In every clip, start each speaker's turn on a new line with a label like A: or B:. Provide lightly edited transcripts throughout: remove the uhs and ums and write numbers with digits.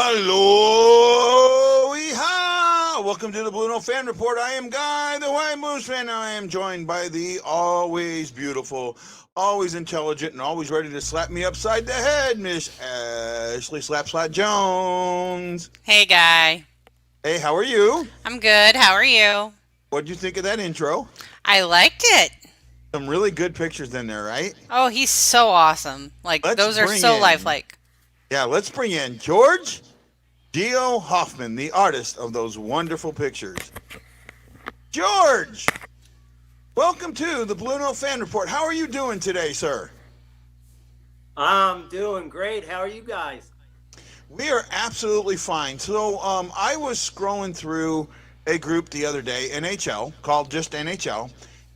A: Aloha! Welcome to the Blue Note Fan Report. I am Guy, the White Moose fan. I am joined by the always beautiful, always intelligent, and always ready to slap me upside the head, Miss Ashley Slapslot Jones.
B: Hey, Guy.
A: Hey, how are you?
B: I'm good. How are you?
A: What'd you think of that intro?
B: I liked it.
A: Some really good pictures in there, right?
B: Oh, he's so awesome. Like,
A: Let's
B: those are
A: bring
B: so
A: in,
B: lifelike.
A: let's bring in George Geo Hoffman, the artist of those wonderful pictures. George, welcome to the Blue Note Fan Report. How are you doing today, sir?
C: I'm doing great. How are you guys?
A: We are absolutely fine. So I was scrolling through a group the other day, NHL, called just NHL,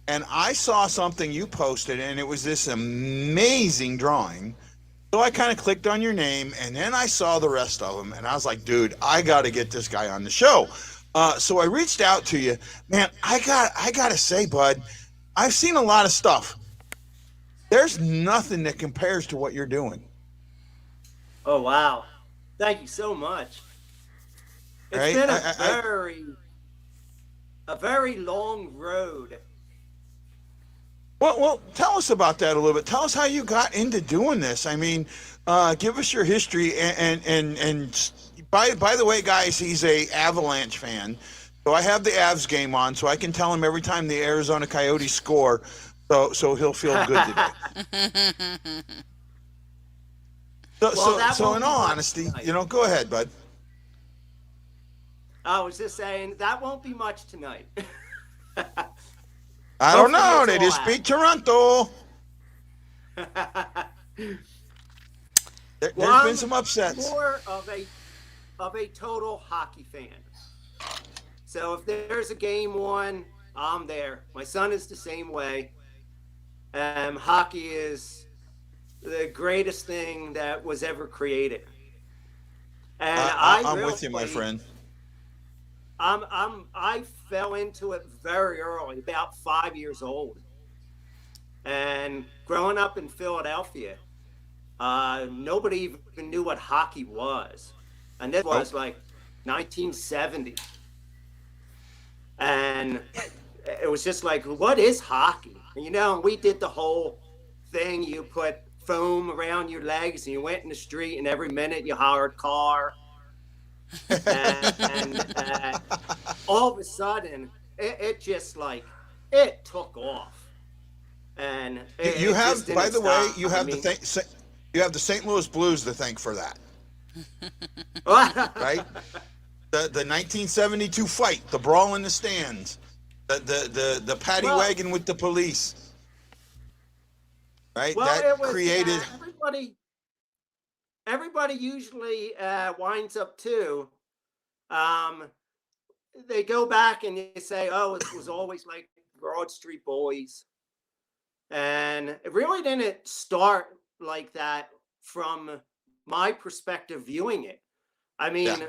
A: and I saw something you posted, and it was this amazing drawing. So I kind of clicked on your name, and then I saw the rest of them, and I was like, dude, I got to get this guy on the show. So I reached out to you. Man, I got to say, bud, I've seen a lot of stuff. There's nothing that compares to what you're doing.
C: Oh, wow. Thank you so much. It's
A: Right?
C: been a very long road.
A: Well, tell us about that a little bit. Tell us how you got into doing this. I mean, give us your history. And by the way, guys, he's a Avalanche fan, so I have the Avs game on, so I can tell him every time the Arizona Coyotes score. So he'll feel good today. So in all honesty, go ahead, bud.
C: I was just saying that won't be much tonight.
A: I don't know. They just beat Toronto. There's been some upsets.
C: More of a total hockey fan. So if there's a game on, I'm there. My son is the same way. Hockey is the greatest thing that was ever created. And
A: I'm with you, my friend.
C: I fell into it very early, about 5 years old. And growing up in Philadelphia, nobody even knew what hockey was. And this was like 1970. And it was just like, what is hockey? And, we did the whole thing. You put foam around your legs and you went in the street, and every minute you hollered car. and all of a sudden it just like it took off, and
A: you have, by the way, you have the St. Louis Blues to thank for that. Right, the 1972 fight, the brawl in the stands, the paddy wagon with the police, right?
C: Well,
A: that
C: it was,
A: created
C: everybody usually winds up too. They go back and they say, oh, it was always like Broad Street Boys. And it really didn't start like that from my perspective viewing it. I mean,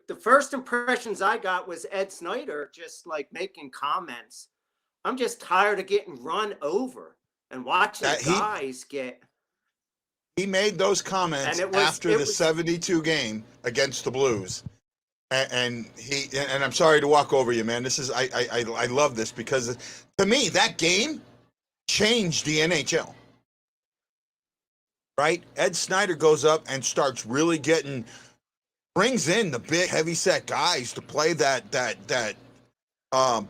C: the first impressions I got was Ed Snyder just like making comments. I'm just tired of getting run over and watching guys get.
A: He made those comments after the 72 game against the Blues. And I'm sorry to walk over you, man. This is I love this because to me that game changed the NHL. Right? Ed Snyder goes up and starts really brings in the big heavy set guys to play that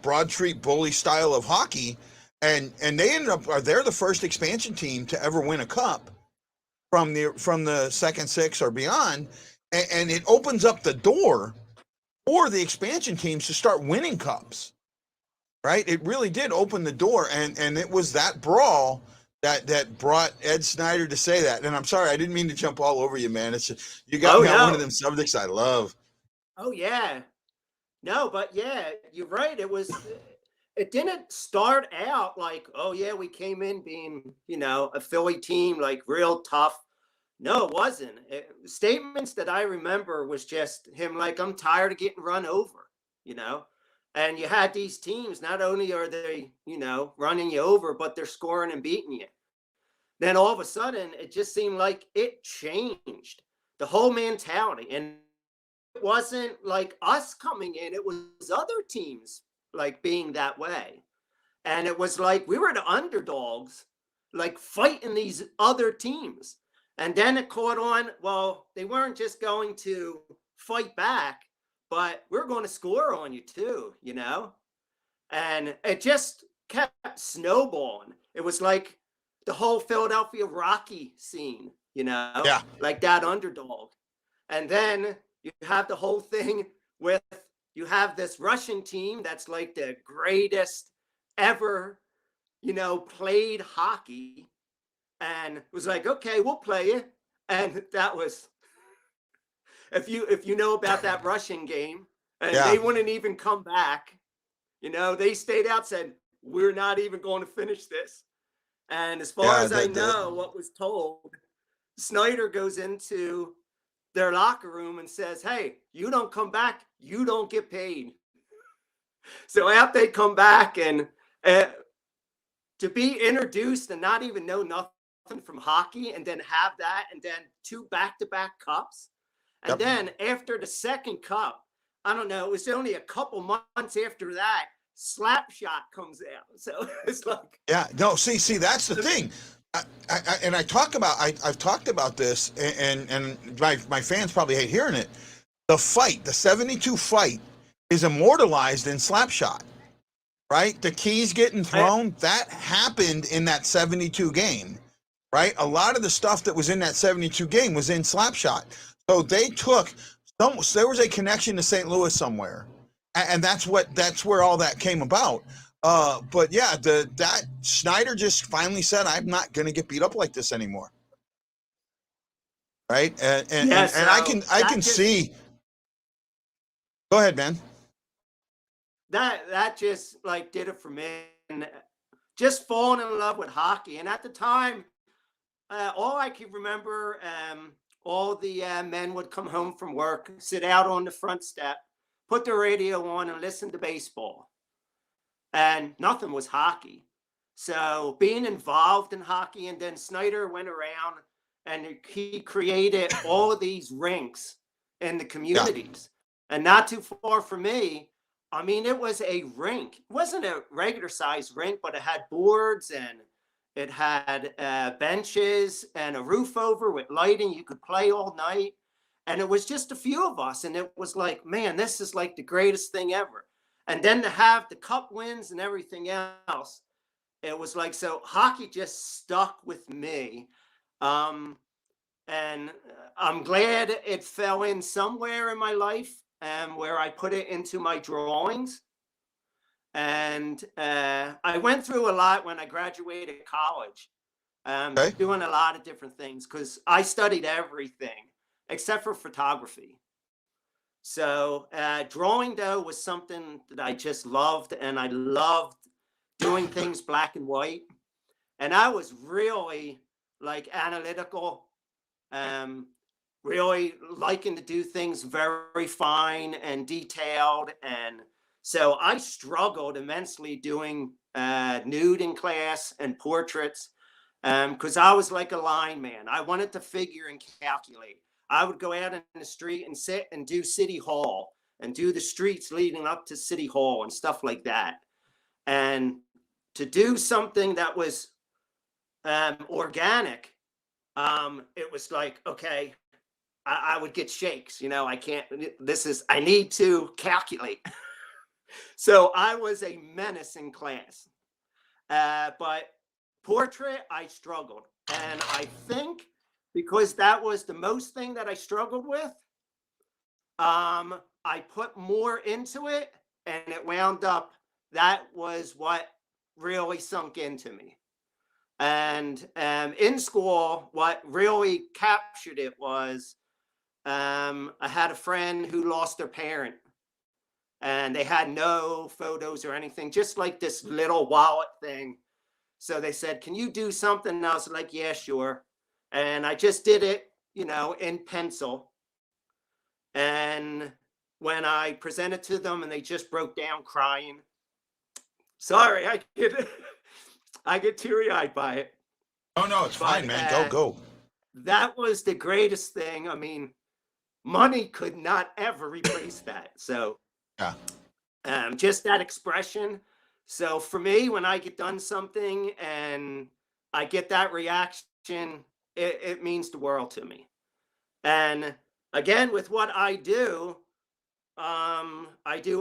A: Broad Street bully style of hockey, and they they're the first expansion team to ever win a cup from the second six or beyond, and it opens up the door for the expansion teams to start winning cups, right? It really did open the door, and it was that brawl that brought Ed Snyder to say that. And I'm sorry, I didn't mean to jump all over you, man. It's just, you got me on one of them subjects I love.
C: Oh yeah, no, but yeah, you're right. It didn't start out like, oh yeah, we came in being, a Philly team, like real tough. No, it wasn't. Statements that I remember was just him like, I'm tired of getting run over, and you had these teams, not only are they, running you over, but they're scoring and beating you. Then all of a sudden, it just seemed like it changed. the whole mentality. And it wasn't like us coming in, it was other teams like being that way. And it was like we were the underdogs, like fighting these other teams. And then it caught on, well, they weren't just going to fight back, but we're going to score on you too, you know? And it just kept snowballing. It was like the whole Philadelphia Rocky scene, you know,
A: Yeah.
C: like that underdog. And then you have the whole thing with, you have this Russian team that's like the greatest ever, you know, played hockey, and it was like, okay, we'll play you. And that was, if you know about that Russian game, and
A: Yeah.
C: they wouldn't even come back, you know, they stayed out, said, we're not even going to finish this. And as far as I know, what was told, Snyder goes into their locker room and says, hey, you don't come back, you don't get paid. So after they come back, and to be introduced and not even know nothing from hockey, and then have that, and then 2 back-to-back cups. And then after the second cup, I don't know, it was only a couple months after that, Slapshot comes out. So it's like,
A: yeah, no, see, that's the thing. I've talked about this, and my fans probably hate hearing it. The fight, the 72 fight, is immortalized in Slapshot, right? The keys getting thrown, that happened in that 72 game, right? A lot of the stuff that was in that 72 game was in Slapshot. So they took there was a connection to St. Louis somewhere, and that's where all that came about. But yeah, that Snyder just finally said, I'm not going to get beat up like this anymore. Right. And I can see. Go ahead, man.
C: That just like did it for me, and just falling in love with hockey. And at the time, all I can remember, all the men would come home from work, sit out on the front step, put the radio on, and listen to baseball. And nothing was hockey. So being involved in hockey, and then Snyder went around and he created all of these rinks in the communities. Yeah. And not too far from me, I mean, it was a rink. It wasn't a regular sized rink, but it had boards, and it had benches and a roof over with lighting. You could play all night. And it was just a few of us. And it was like, man, this is like the greatest thing ever. And then to have the cup wins and everything else, it was like, so hockey just stuck with me. And I'm glad it fell in somewhere in my life, where I put it into my drawings. And I went through a lot when I graduated college, doing a lot of different things, because I studied everything except for photography. So drawing, though, was something that I just loved, and I loved doing things black and white. And I was really like analytical, really liking to do things very fine and detailed. And so I struggled immensely doing nude in class and portraits, because I was like a line man. I wanted to figure and calculate. I would go out in the street and sit and do City Hall and do the streets leading up to City Hall and stuff like that. And to do something that was organic, it was like, okay, I would get shakes, you know, I need to calculate. So I was a menace in class. But portrait, I struggled. And I think because that was the most thing that I struggled with, I put more into it, and it wound up, that was what really sunk into me. And in school, what really captured it was, I had a friend who lost their parent, and they had no photos or anything, just like this little wallet thing. So they said, can you do something? And I was like, yeah, sure. And I just did it, you know, in pencil. And when I presented to them, and they just broke down crying. Sorry, I get teary-eyed by it.
A: Oh no, it's fine, man. Go.
C: that was the greatest thing. I mean, money could not ever replace that. So
A: Yeah.
C: just that expression. So for me, when I get done something and I get that reaction, it means the world to me. And again, with what I do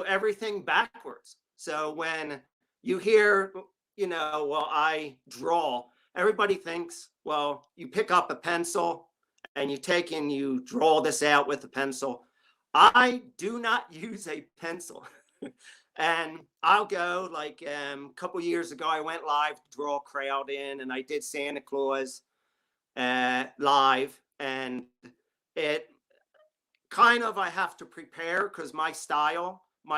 C: everything backwards. So when you hear, well, I draw, everybody thinks, well, you pick up a pencil and you take and you draw this out with a pencil. I do not use a pencil. And I'll go like a couple years ago, I went live to draw a crowd in, and I did Santa Claus live, and it kind of I have to prepare because my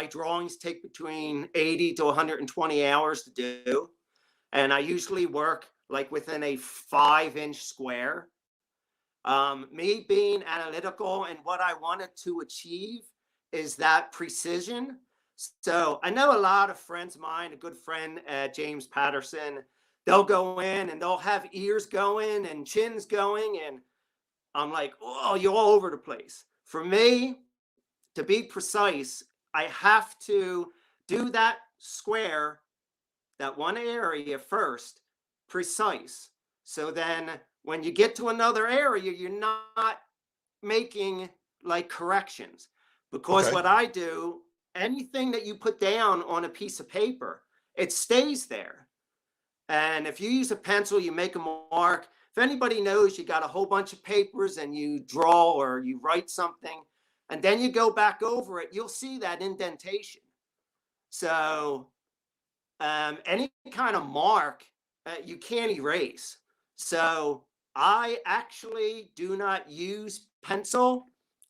C: drawings take between 80 to 120 hours to do, and I usually work like within a 5-inch square. Me being analytical and what I wanted to achieve is that precision. So I know a lot of friends of mine, a good friend, James Patterson, they'll go in and they'll have ears going and chins going. And I'm like, oh, you're all over the place. For me, to be precise, I have to do that square, that one area first, precise. So then when you get to another area, you're not making like corrections. Because
A: Okay.
C: what I do, anything that you put down on a piece of paper, it stays there. And if you use a pencil, you make a mark. If anybody knows, you got a whole bunch of papers and you draw or you write something, and then you go back over it, you'll see that indentation. So any kind of mark you can't erase. So I actually do not use pencil.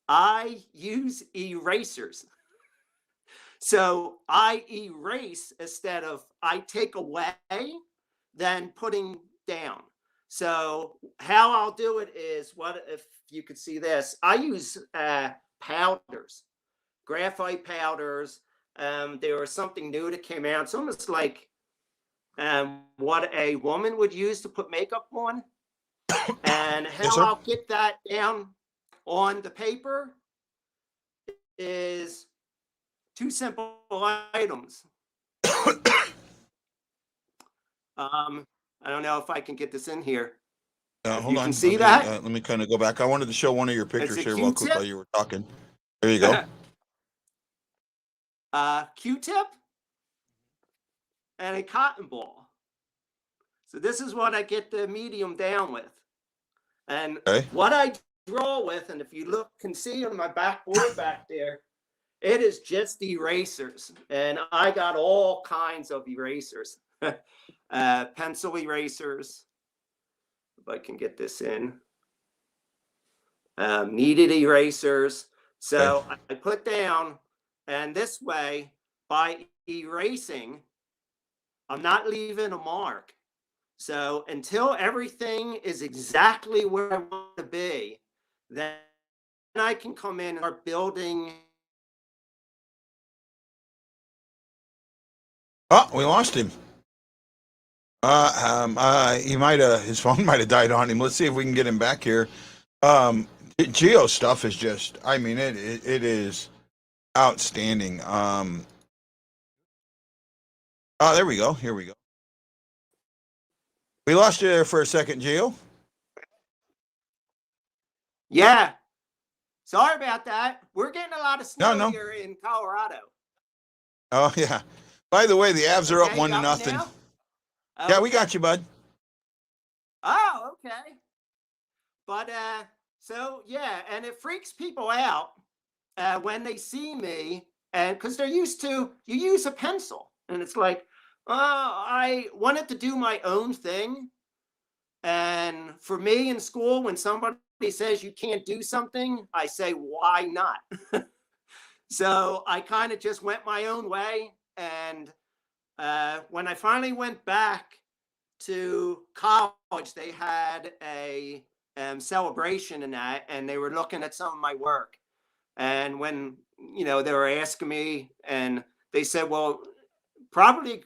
C: I use erasers. So I erase instead of I take away than putting down. So how I'll do it is, what if you could see this? I use powders, graphite powders. There was something new that came out. It's almost like what a woman would use to put makeup on. And
A: Yes,
C: how
A: sir.
C: I'll get that down on the paper is two simple items. I don't know if I can get this in here. If
A: Hold
C: you
A: on.
C: can see that,
A: Let me kind of go back. I wanted to show one of your
C: it's
A: pictures
C: a
A: here real quick
C: Q-tip.
A: while you were talking. There you go.
C: Q-tip and a cotton ball. So this is what I get the medium down with. And
A: Okay.
C: what I draw with, and if you look, can see on my backboard back there, it is just erasers. And I got all kinds of erasers. Pencil erasers, if I can get this in. Kneaded erasers. So
A: Okay.
C: I put down, and this way, by erasing, I'm not leaving a mark. So until everything is exactly where I want to be, then I can come in and start building.
A: Oh, we lost him. He might have his phone might have died on him. Let's see if we can get him back here. Geo stuff is just, I mean, it is outstanding. Oh, there we go. Here we go. We lost you there for a second, Geo.
C: Yeah. Sorry about that. We're getting a lot of snow
A: No.
C: here in Colorado.
A: Oh yeah. By the way, the Avs are up
C: Okay, you
A: 1-0.
C: got me now?
A: Yeah, we
C: Okay.
A: got you, bud.
C: Oh, okay. But so yeah, and it freaks people out when they see me, and because they're used to you use a pencil, and it's like, I wanted to do my own thing, and for me in school, when somebody says you can't do something, I say, why not? So I kind of just went my own way, and when I finally went back to college, they had a celebration in that, and they were looking at some of my work. And when they were asking me, and they said, "Well, probably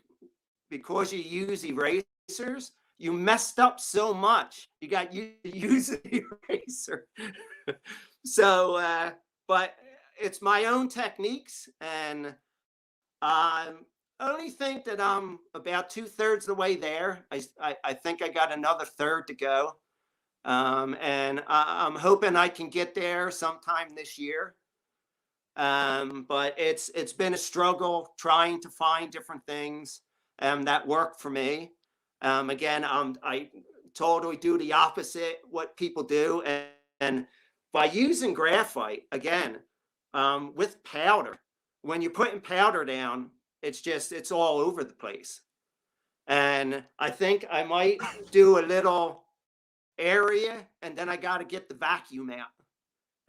C: because you use erasers, you messed up so much. You got you use the eraser. So, but it's my own techniques, and I only think that I'm about 2/3 the way there. I think I got another third to go. And I'm hoping I can get there sometime this year. But it's been a struggle trying to find different things that work for me. Again, I totally do the opposite what people do, and by using graphite again with powder, when you're putting powder down, it's all over the place. And I think I might do a little area, and then I got to get the vacuum out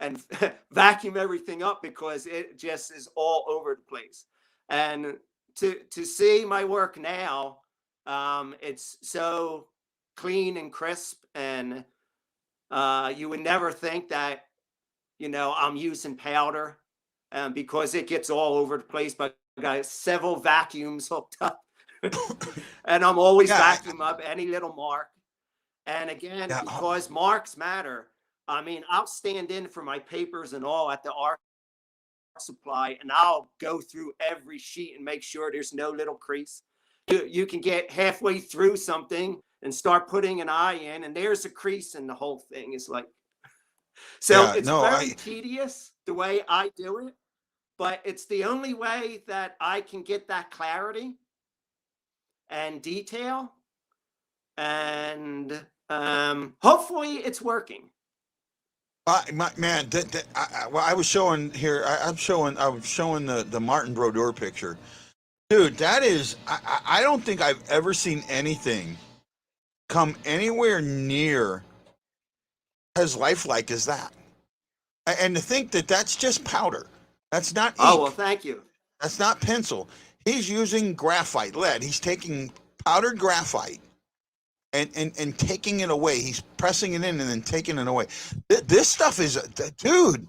C: and vacuum everything up because it just is all over the place. And to see my work now, it's so clean and crisp, and you would never think that I'm using powder, because it gets all over the place. But I got several vacuums hooked up, and I'm always
A: Yeah,
C: vacuum up any little mark. And again,
A: yeah.
C: because marks matter, I mean, I'll stand in for my papers and all at the art supply, and I'll go through every sheet and make sure there's no little crease. You can get halfway through something and start putting an eye in, and there's a crease, and the whole thing is like, so
A: Yeah,
C: it's
A: no,
C: very tedious the way I do it, but it's the only way that I can get that clarity and detail, and hopefully it's working.
A: man, well, I was showing here. I was showing the Martin Brodeur picture, dude. That is, I don't think I've ever seen anything come anywhere near as lifelike as that. And to think that that's just powder, that's not
C: Oh, well,
A: ink,
C: thank you.
A: that's not pencil. He's using graphite lead. He's taking powdered graphite and taking it away. He's pressing it in and then taking it away. This stuff is, dude.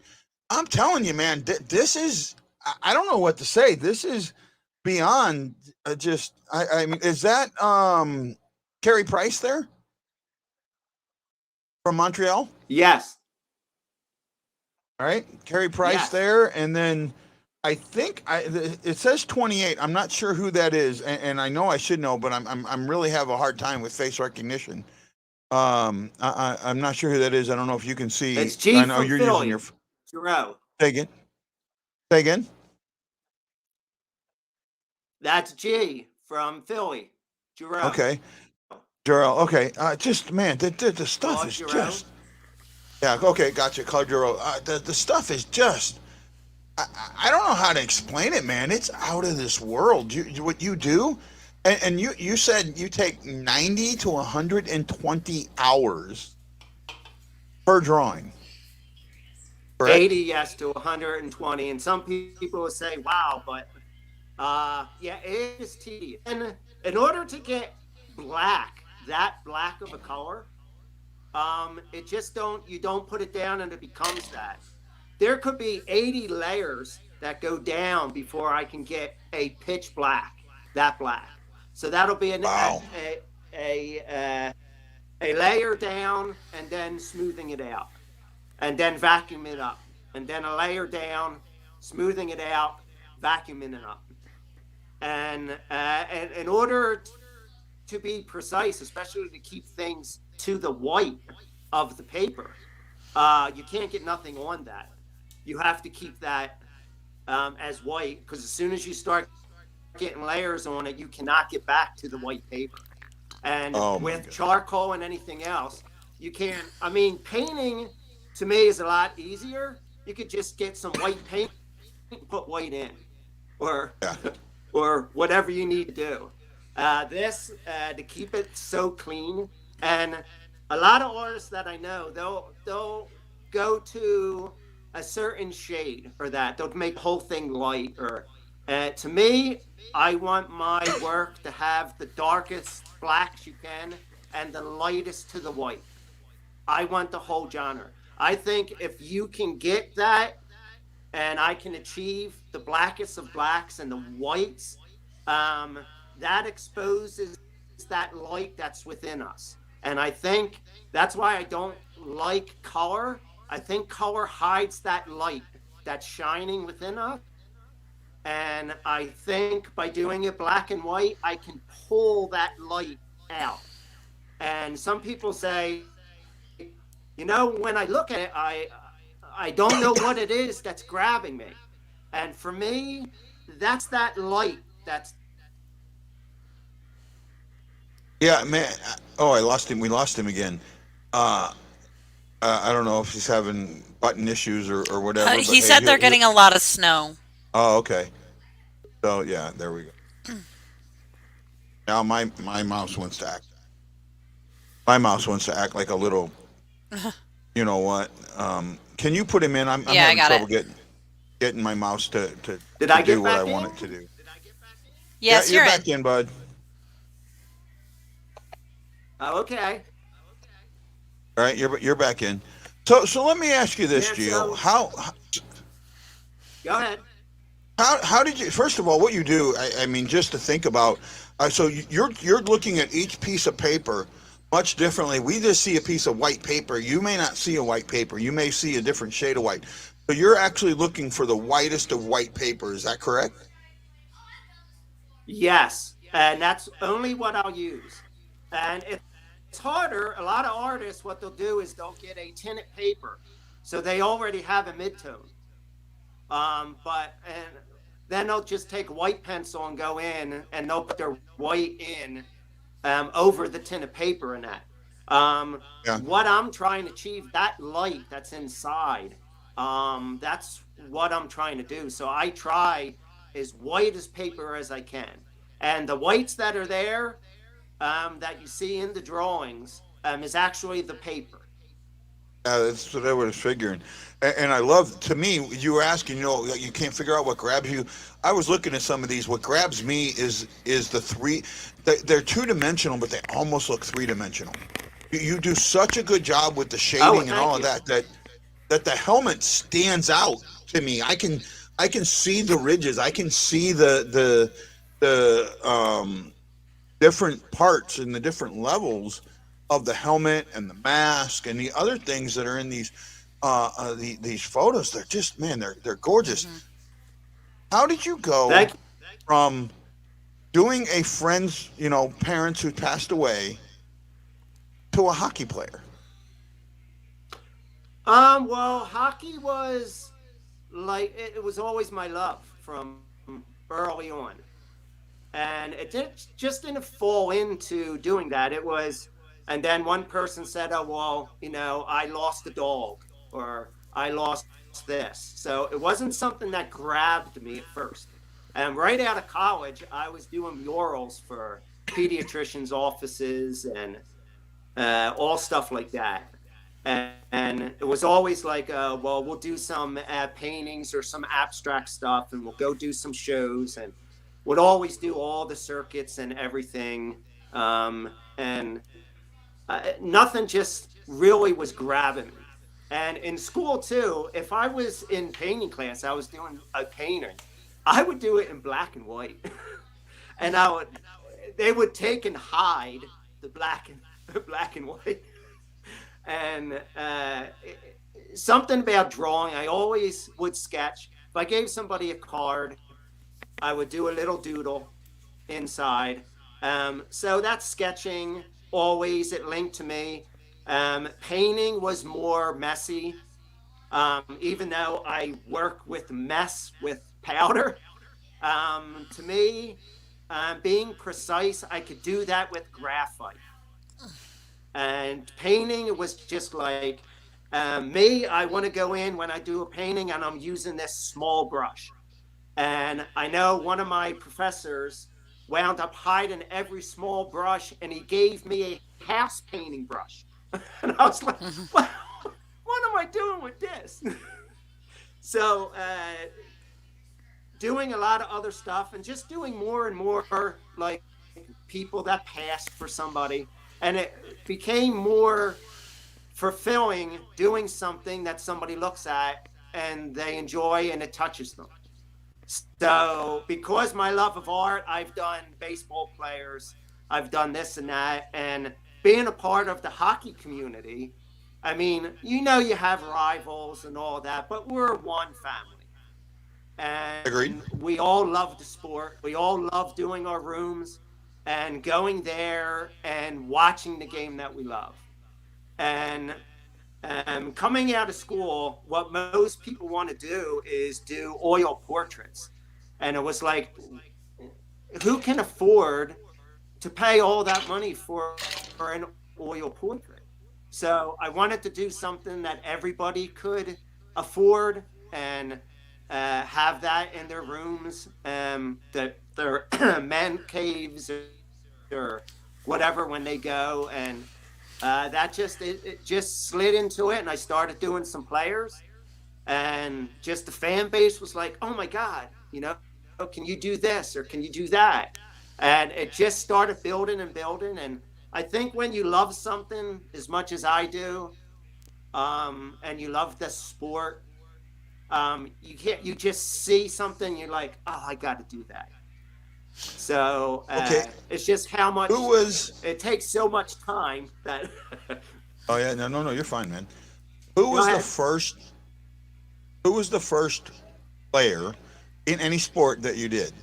A: I'm telling you, man. This is. I don't know what to say. This is beyond just. I mean, is that Carey Price there from Montreal?
C: Yes.
A: All right, Carey Price
C: Yes.
A: there, and then I think it says 28. I'm not sure who that is, and I know I should know, but I'm really have a hard time with face recognition. I'm not sure who that is. I don't know if you can see.
C: It's G
A: I know
C: from
A: you're
C: Philly.
A: using your.
C: Giroux.
A: Say again. Say again.
C: That's G from Philly. Giroux.
A: Okay, Juro. Okay, just man, the stuff
C: Claude
A: is
C: Giroux.
A: just. Yeah. Okay, gotcha. Claude Juro. The stuff is just. I don't know how to explain it, man. It's out of this world. What you do, and you said you take 90 to 120 hours per drawing. Correct?
C: 80, yes, to 120. And some people will say, wow, but yeah, it is tedious. And in order to get that black of a color, it just you don't put it down and it becomes that. There could be 80 layers that go down before I can get a pitch black, that black. So that'll be
A: Wow.
C: a layer down, and then smoothing it out, and then vacuum it up, and then a layer down, smoothing it out, vacuuming it up. And in order to be precise, especially to keep things to the white of the paper, you can't get nothing on that. You have to keep that as white, because as soon as you start getting layers on it, you cannot get back to the white paper. And with charcoal and anything else, you can't. I mean, painting to me is a lot easier. You could just get some white paint and put white in, or
A: Yeah.
C: or whatever you need to do. This to keep it so clean, and a lot of artists that I know, they'll go to a certain shade, or that they'll make the whole thing light. Or to me, I want my work to have the darkest blacks you can and the lightest to the white. I want the whole genre. I think if you can get that, and I can achieve the blackest of blacks and the whites, that exposes that light that's within us. And I think that's why I don't like color. I think color hides that light that's shining within us. And I think by doing it black and white, I can pull that light out. And some people say, when I look at it, I don't know what it is that's grabbing me. And for me, that's that light that's
A: Yeah, man. Oh, I lost him. We lost him again. Uh, I don't know if he's having button issues or whatever. But
B: He
A: hey,
B: said they're getting a lot of snow.
A: oh, okay. So yeah, there we go. Now my mouse wants to act. My mouse wants to act like a little. You know what? Can you put him in? I'm
B: Yeah, I
A: having
B: got
A: trouble
B: it.
A: getting my mouse
C: did
A: to
C: I
A: do
C: get
A: what I
C: back
A: want
C: in?
A: it to do.
B: Yes,
A: Yeah, you're
B: you're
A: back
B: in.
A: in, bud.
C: Oh, okay.
A: All right, you're back in. So let me ask you this,
C: Yeah,
A: Gio.
C: so go ahead.
A: How did you? First of all, what you do? I mean, just to think about. So you're looking at each piece of paper much differently. We just see a piece of white paper. You may not see a white paper. You may see a different shade of white. So you're actually looking for the whitest of white paper. Is that correct?
C: Yes, and that's only what I'll use. And it's harder. A lot of artists, what they'll do is they'll get a tinted paper, so they already have a midtone. But then they'll just take white pencil and go in, and they'll put their white in over the tinted paper and that.
A: Yeah.
C: What I'm trying to achieve, that light that's inside, that's what I'm trying to do. So I try as white as paper as I can. And the whites that are there, that you see in the drawings, is actually the paper.
A: That's what I was figuring, and I love. To me, you were asking. You can't figure out what grabs you. I was looking at some of these. What grabs me is the three. They're two dimensional, but they almost look three dimensional. You do such a good job with the
C: Oh,
A: shading and all
C: thank
A: of
C: you.
A: that the helmet stands out to me. I can see the ridges. I can see the different parts and the different levels of the helmet and the mask and the other things that are in these photos. They're just, man, they're gorgeous.
B: Hmm.
A: How did you go
C: Thank you.
A: from doing a friend's, parents who passed away to a hockey player?
C: Well, hockey was like it was always my love from early on. And just didn't fall into doing that. It was, and then one person said, "Oh well, I lost a dog, or I lost this." So it wasn't something that grabbed me at first. And right out of college, I was doing murals for pediatricians' offices and all stuff like that. And it was always like, well, we'll do some paintings or some abstract stuff, and we'll go do some shows, and would always do all the circuits and everything. And nothing just really was grabbing me. And in school too, if I was in painting class, I was doing a painting, I would do it in black and white. And they would take and hide the black and white. And something about drawing, I always would sketch. If I gave somebody a card, I would do a little doodle inside. So that's sketching. Always it linked to me. Painting was more messy. Even though I work with mess with powder, to me, being precise, I could do that with graphite. And painting, it was just like me. I want to go in when I do a painting, and I'm using this small brush. And I know one of my professors wound up hiding every small brush, and he gave me a house painting brush. And I was like, what am I doing with this? So, doing a lot of other stuff and just doing more and more like people that passed for somebody. And it became more fulfilling doing something that somebody looks at and they enjoy and it touches them. So, because my love of art, I've done baseball players, I've done this and that. And being a part of the hockey community, I mean, you have rivals and all that, but we're one family.
A: Agreed.
C: And we all love the sport. We all love doing our rooms and going there and watching the game that we love. And coming out of school, what most people want to do is do oil portraits. And it was like, who can afford to pay all that money for an oil portrait? So I wanted to do something that everybody could afford and have that in their rooms, that their man caves or whatever when they go. And that just it just slid into it, and I started doing some players, and just the fan base was like, "Oh my God, can you do this or can you do that?" And it just started building and building. And I think when you love something as much as I do, and you love the sport, you just see something, you're like, "Oh, I got to do that." So
A: Okay.
C: it's just how much
A: Who was?
C: it takes so much time that.
A: Oh yeah, no, no, no. You're fine, man. Who
C: Go
A: was the
C: ahead.
A: first? Who was the first player in any sport that you did,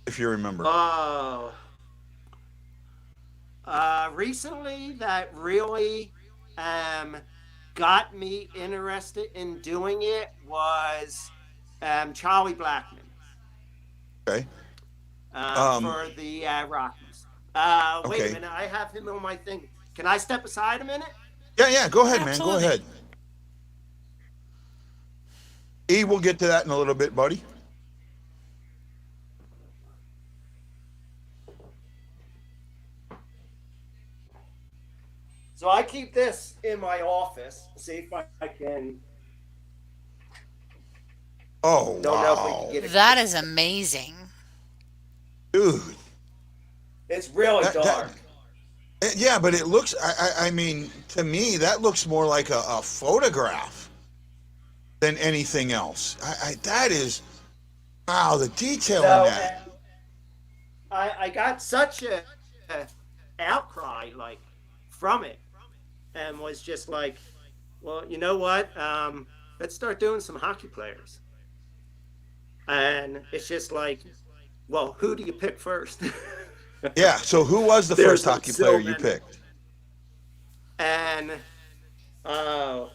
A: if you remember?
C: Oh, recently that really um, got me interested in doing it was Charlie Blackman
A: Okay. Um.
C: for the Rockies. Wait a
A: Okay.
C: minute, I have him on my thing. Can I step aside a minute?
A: Yeah, yeah. Go ahead, man. Go
B: Absolutely.
A: ahead. E, we'll get to that in a little bit, buddy.
C: So I keep this in my office. See if I can.
A: Oh
C: Don't know if we can
A: wow,
C: get it.
B: That is amazing.
A: dude.
C: It's really
A: That,
C: dark.
A: yeah, but it looks. I mean, to me, that looks more like a photograph than anything else. That is wow. The detail in
C: So
A: that.
C: I got such a outcry like from it, and was just like, well, you know what? Let's start doing some hockey players. And it's just like, well, who do you pick first?
A: Yeah. So who was the first
C: There's
A: hockey
C: so
A: player you
C: many.
A: picked?
C: And uh,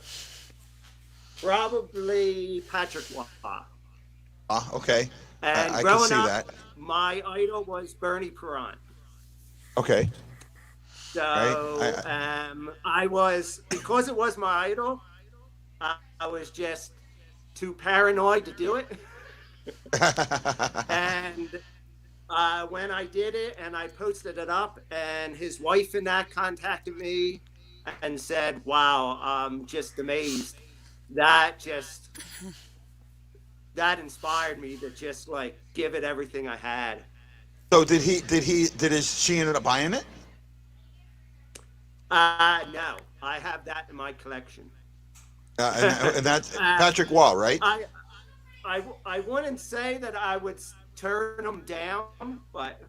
C: probably Patrick Waugh.
A: Ah, okay.
C: And
A: I can
C: growing
A: see
C: up,
A: that.
C: my idol was Bernie Perron.
A: Okay. Right.
C: So I was, because it was my idol, I was just too paranoid to do it. And when I did it and I posted it up, and his wife and that contacted me and said, "Wow, I'm just amazed." That just that inspired me to just like give it everything I had.
A: So she ended up buying it?
C: No, I have that in my collection.
A: And that's
C: uh,
A: Patrick Waugh, right?
C: I wouldn't say that I would turn them down, but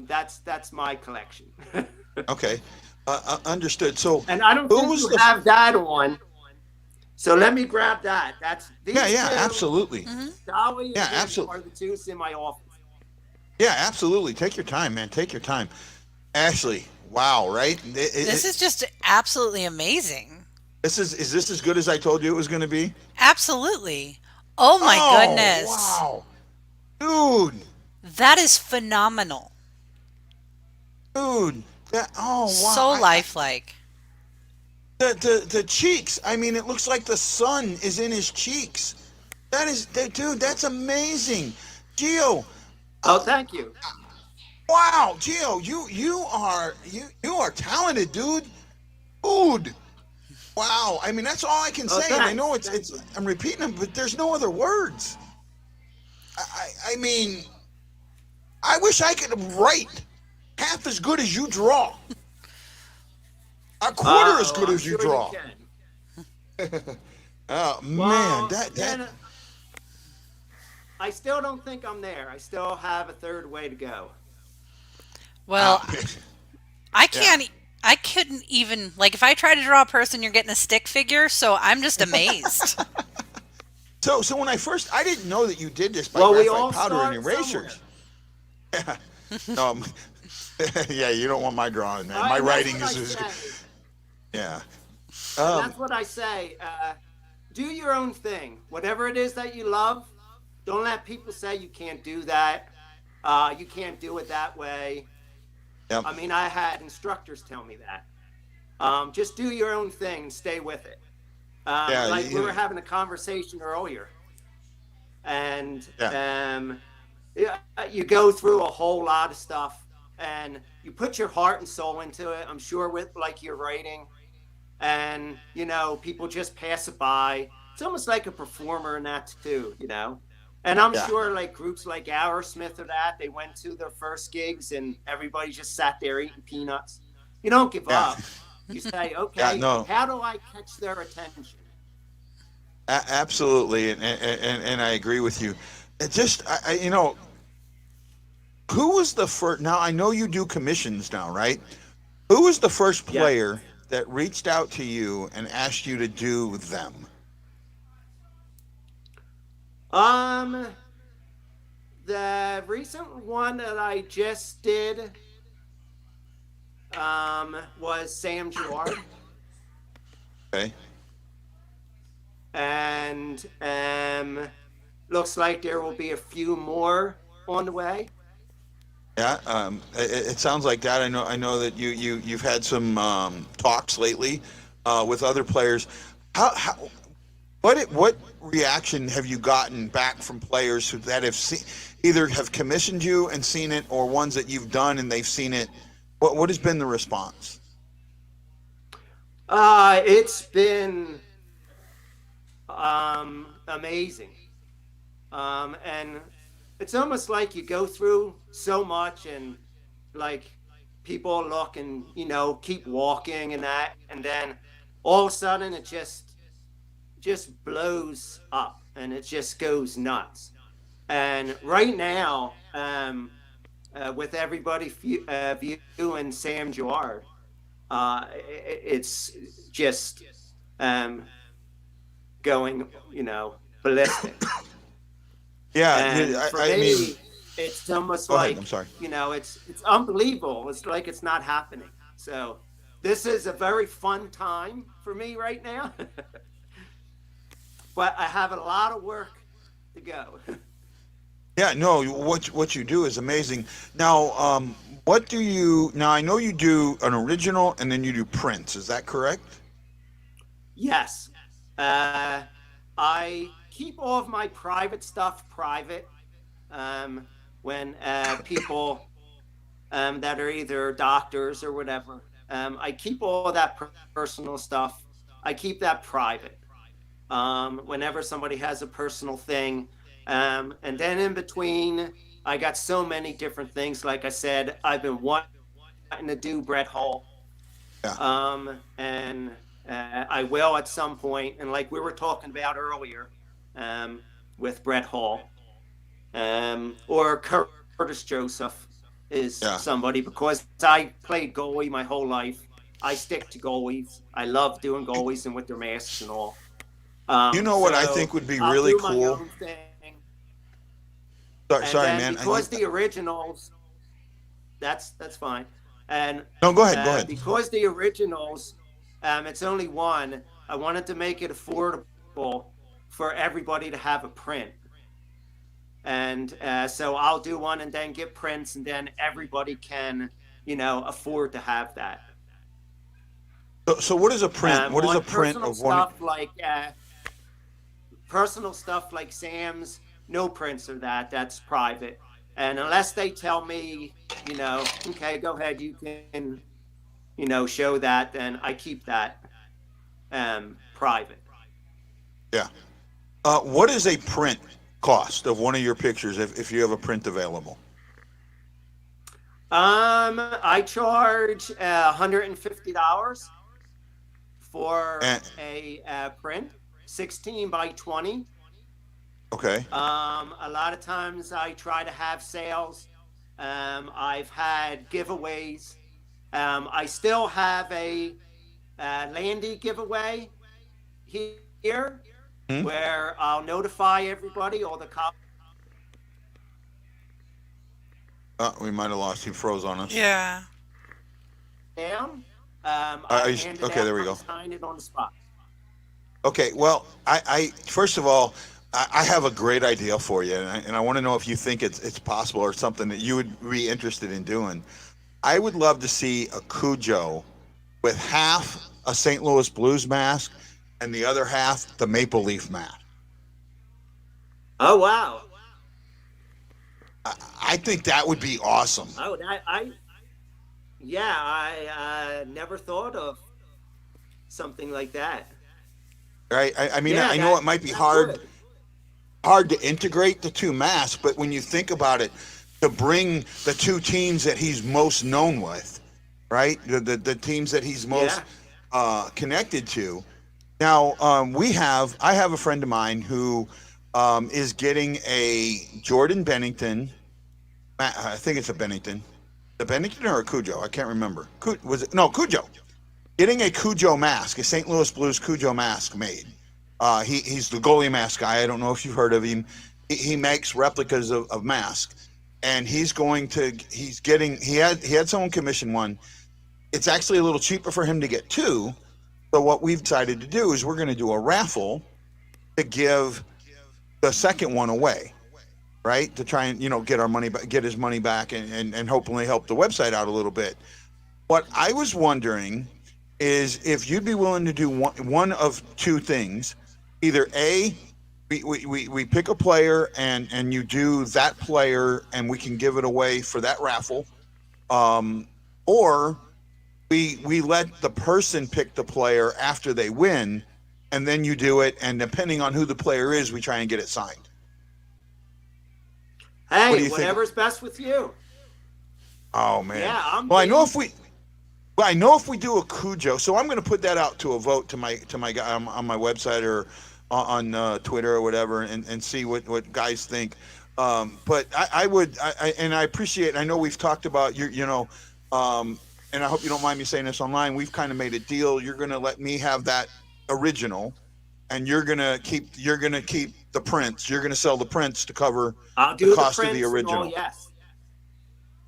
C: that's my collection.
A: Okay. Understood. So
C: And I don't
A: who
C: think
A: was
C: you
A: the?
C: have that on. So let me grab that. That's
A: Yeah,
C: these
A: yeah,
C: two.
A: absolutely.
B: Hmm.
C: Dolly
A: Yeah,
C: and him
A: absolutely.
C: are the two in my office.
A: Yeah, absolutely. Take your time, man. Take your time. Ashley, wow, right?
B: This is just absolutely amazing.
A: Is this as good as I told you it was going to be?
B: Absolutely. Oh my
A: Oh,
B: goodness.
A: wow. Dude,
B: That is phenomenal.
A: dude. Oh, wow.
B: So lifelike.
A: The cheeks. I mean, it looks like the sun is in his cheeks. Dude, that's amazing. Gio,
C: Oh, thank you.
A: wow, Gio, you are talented, dude. Dude. Wow. I mean, that's all I can
C: Oh,
A: say. And I know
C: thanks. Thank
A: it's
C: you.
A: I'm repeating them, but there's no other words. I mean, I wish I could write half as good as you draw. A quarter as good
C: I'm
A: as you
C: sure you
A: draw.
C: can.
A: Oh man,
C: Well,
A: that
C: then I still don't think I'm there. I still have a third way to go.
B: Well, I
A: yeah.
B: can't. I couldn't even like if I try to draw a person, you're getting a stick figure. So I'm just amazed.
A: So when I didn't know that you did this by
C: Well, we
A: graphite
C: all
A: powder and
C: start somewhere.
A: erasers. Um, yeah, you don't want my drawing, man. My
C: And that's
A: writing
C: what I
A: is
C: say.
A: yeah.
C: And
A: Um,
C: that's what I say. Do your own thing. Whatever it is that you love, don't let people say you can't do that. You can't do it that way.
A: yep.
C: I mean, I had instructors tell me that. Just do your own thing and stay with it.
A: Yeah.
C: Like we were having a conversation earlier, and
A: Yeah.
C: yeah, you go through a whole lot of stuff, and you put your heart and soul into it. I'm sure with like your writing, and people just pass it by. It's almost like a performer in that too, And I'm
A: Yeah.
C: sure like groups like Aerosmith or that, they went to their first gigs and everybody just sat there eating peanuts. You don't give
A: Yeah.
C: up. You say,
A: Yeah.
C: okay,
A: No.
C: how do I catch their attention?
A: Absolutely, and I agree with you. It just who was the first? Now I know you do commissions now, right? Who was the first
C: Yeah.
A: player that reached out to you and asked you to do them?
C: Um, the recent one that I just did was Sam Gerard.
A: Okay.
C: And looks like there will be a few more on the way.
A: Yeah. It sounds like that. I know that you've had some talks lately with other players. How what reaction have you gotten back from players that have either have commissioned you and seen it, or ones that you've done and they've seen it? What has been the response?
C: It's been amazing. And it's almost like you go through so much and like people look and keep walking and that, and then all of a sudden it just blows up and it just goes nuts. And right now, with everybody viewing Sam Gerard, it's just going, ballistic.
A: Yeah.
C: And for me,
A: mean,
C: it's almost
A: go
C: like,
A: ahead. I'm sorry.
C: it's unbelievable. It's like it's not happening. So this is a very fun time for me right now. But I have a lot of work to go.
A: Yeah, no, what you do is amazing. Now, what do you now? I know you do an original and then you do prints. Is that correct?
C: Yes. I keep all of my private stuff private. When people that are either doctors or whatever, I keep all that personal stuff. I keep that private. Whenever somebody has a personal thing, and then in between, I got so many different things. Like I said, I've been wanting to do Brett Hall,
A: Yeah.
C: and I will at some point. And like we were talking about earlier, with Brett Hall, or Curtis Joseph is
A: Yeah.
C: somebody, because I played goalie my whole life. I stick to goalies. I love doing goalies and with their masks and all.
A: You know what I
C: So
A: think would be
C: I'll
A: really
C: do my
A: cool?
C: own thing. And
A: Sorry,
C: then
A: man.
C: because the originals, that's fine. And
A: No, go ahead. Go ahead.
C: because the originals, it's only one. I wanted to make it affordable for everybody to have a print. And so I'll do one and then get prints, and then everybody can, afford to have that.
A: So what is a print? What is
C: On
A: a print
C: personal
A: of one?
C: stuff like personal stuff like Sam's, no prints or that. That's private. And unless they tell me, okay, go ahead, you can, show that, then I keep that private.
A: Yeah. What is a print cost of one of your pictures if you have a print available?
C: I charge $150 for
A: And,
C: a print, 16 by 20.
A: Okay.
C: A lot of times I try to have sales. I've had giveaways. I still have a Landy giveaway here
A: Hmm?
C: where I'll notify everybody, all the
A: We might have lost. He froze on us.
B: Yeah.
C: down. I hand it
A: Okay,
C: out
A: there we
C: and
A: go.
C: sign it on the spot.
A: Okay, well, I first of all, I have a great idea for you, and I want to know if you think it's possible or something that you would be interested in doing. I would love to see a Cujo with half a St. Louis Blues mask and the other half the Maple Leaf mask.
C: Oh wow!
A: I think that would be awesome.
C: Oh, yeah, I never thought of something like that.
A: Right? I mean,
C: Yeah,
A: I know it might be
C: that would.
A: hard to integrate the two masks, but when you think about it, to bring the two teams that he's most known with, right? The teams that he's most
C: Yeah.
A: connected to. Now, I have a friend of mine who is getting a Jordan Bennington. I think it's a Bennington. The Bennington or a Cujo? I can't remember. Was it? No, Cujo. Getting a Cujo mask, a St. Louis Blues Cujo mask made. He's the goalie mask guy. I don't know if you've heard of him. He makes replicas of masks, and he had someone commission one. It's actually a little cheaper for him to get two. So what we've decided to do is we're going to do a raffle to give the second one away, right? To try and get our money back, get his money back, and hopefully help the website out a little bit. What I was wondering is if you'd be willing to do one of two things. Either A, we pick a player and you do that player and we can give it away for that raffle. Um, or we let the person pick the player after they win and then you do it, and depending on who the player is, we try and get it signed. What do
C: Hey,
A: you think?
C: whatever's best with you.
A: Oh man.
C: Yeah, I'm
A: Well,
C: game.
A: I know if we do a Cujo, so I'm going to put that out to a vote to my guy on my website or on Twitter or whatever, and see what guys think. But I would, and I appreciate. I know we've talked about and I hope you don't mind me saying this online. We've kind of made a deal. You're going to let me have that original, and you're going to keep the prints. You're going to sell the prints to cover
C: I'll
A: the
C: do the
A: cost of the
C: prints and all.
A: original,
C: Yes.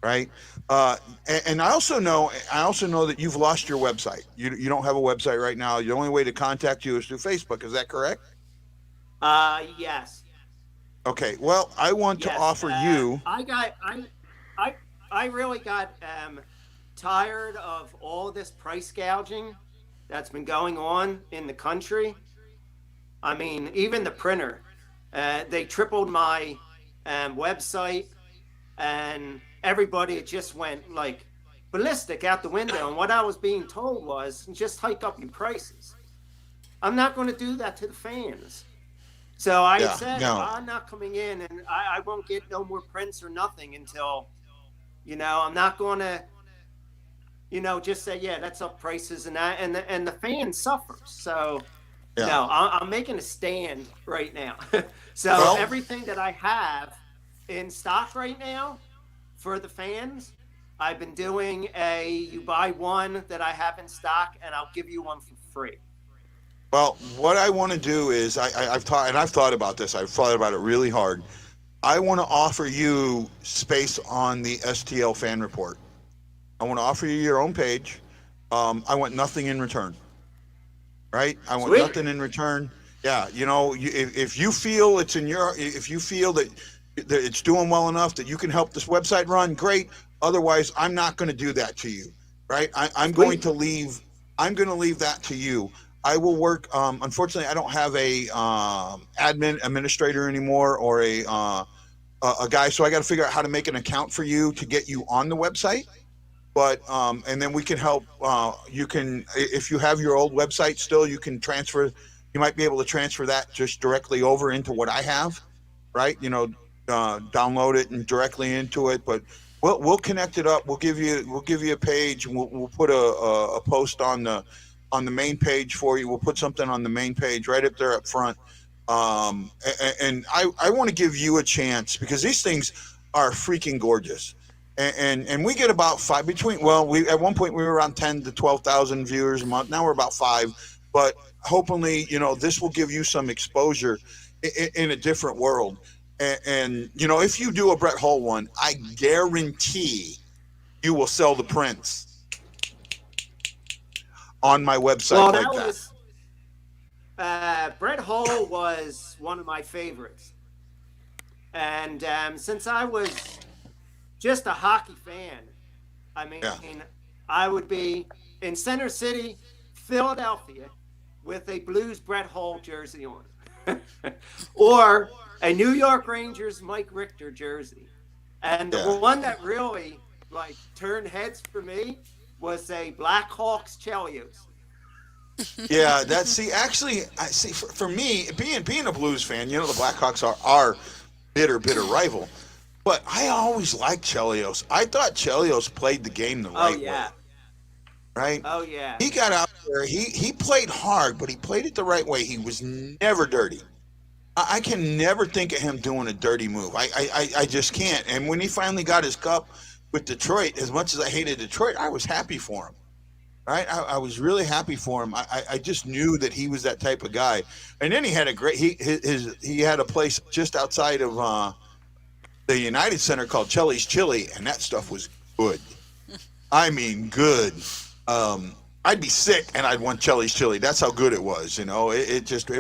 A: right? And I also know that you've lost your website. You don't have a website right now. The only way to contact you is through Facebook. Is that correct?
C: Yes.
A: Okay. Well, I want to
C: Yes.
A: offer you.
C: I I really got tired of all this price gouging that's been going on in the country. I mean, even the printer, they tripled my website, and everybody just went like ballistic out the window. And what I was being told was just hike up your prices. I'm not going to do that to the fans. So I
A: Yeah.
C: said,
A: No.
C: I'm not coming in, and I won't get no more prints or nothing until, I'm not going to, just say, yeah, that's up prices, and that, and the fan suffers. So,
A: Yeah.
C: no, I'm making a stand right now. So
A: Well,
C: everything that I have in stock right now for the fans, I've been doing you buy one that I have in stock, and I'll give you one for free.
A: Well, what I want to do is I've thought about this. I've thought about it really hard. I want to offer you space on the STL fan report. I want to offer you your own page. I want nothing in return. Right? I want
C: Sweet.
A: nothing in return. Yeah, if you feel if you feel that it's doing well enough that you can help this website run, great. Otherwise, I'm not going to do that to you. Right? I'm going
C: Sweet.
A: to leave. I'm going to leave that to you. I will work. Unfortunately, I don't have a administrator anymore or a guy, so I got to figure out how to make an account for you to get you on the website. But and then we can help. You can, if you have your old website still, you can transfer. You might be able to transfer that just directly over into what I have, right? Download it and directly into it. But we'll connect it up. We'll give you a page. And we'll put a post on the main page for you. We'll put something on the main page right up there up front. And I want to give you a chance because these things are freaking gorgeous. And we get about five between, well, we, at one point we were around 10 to 12,000 viewers a month. Now we're about five, but hopefully, this will give you some exposure in a different world. And if you do a Brett Hull one, I guarantee you will sell the prints on my website
C: Well,
A: like
C: that
A: that.
C: was Brett Hull was one of my favorites, and since I was just a hockey fan, I mean,
A: Yeah.
C: I would be in Center City, Philadelphia, with a Blues Brett Hull jersey on, or a New York Rangers Mike Richter jersey. And the
A: Yeah.
C: one that really like turned heads for me was a Blackhawks Chelios.
A: Yeah, that's see. Actually, I see. For me, being a Blues fan, the Blackhawks are our bitter rival. But I always liked Chelios. I thought Chelios played the game the
C: Oh
A: right
C: yeah.
A: way. Right?
C: Oh yeah.
A: He got out there. He played hard, but he played it the right way. He was never dirty. I can never think of him doing a dirty move. I just can't. And when he finally got his cup with Detroit, as much as I hated Detroit, I was happy for him. Right? I was really happy for him. I just knew that he was that type of guy. And then he had a great he had a place just outside of the United Center called Chelly's Chili, and that stuff was good. I mean, good. I'd be sick and I'd want Chelly's Chili. That's how good it was. It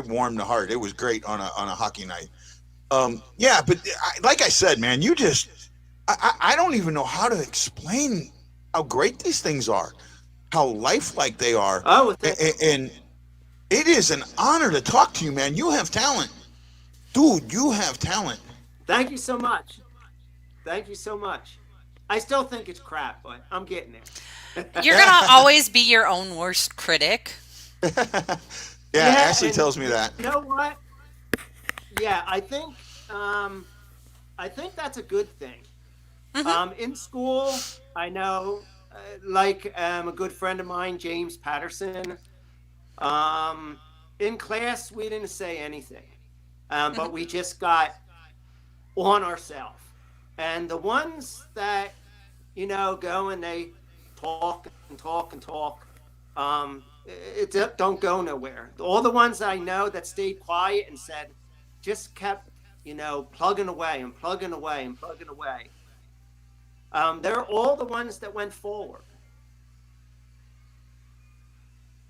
A: warmed the heart. It was great on a hockey night. Yeah, but like I said, man, I don't even know how to explain how great these things are, how lifelike they are.
C: Oh,
A: And it is an honor to talk to you, man. You have talent. Dude, you have talent.
C: thank you so much. Thank you so much. I still think it's crap, but I'm getting there.
B: You're gonna always be your own worst critic.
A: Yeah,
C: Yeah,
A: Ashley
C: and
A: tells me that.
C: You know what? Yeah, I think that's a good thing. In school, I know, a good friend of mine, James Patterson. In class, we didn't say anything, but we just got on ourselves. And the ones that go and they talk and talk and talk, it don't go nowhere. All the ones I know that stayed quiet and said, just kept, plugging away and plugging away and plugging away. They're all the ones that went forward.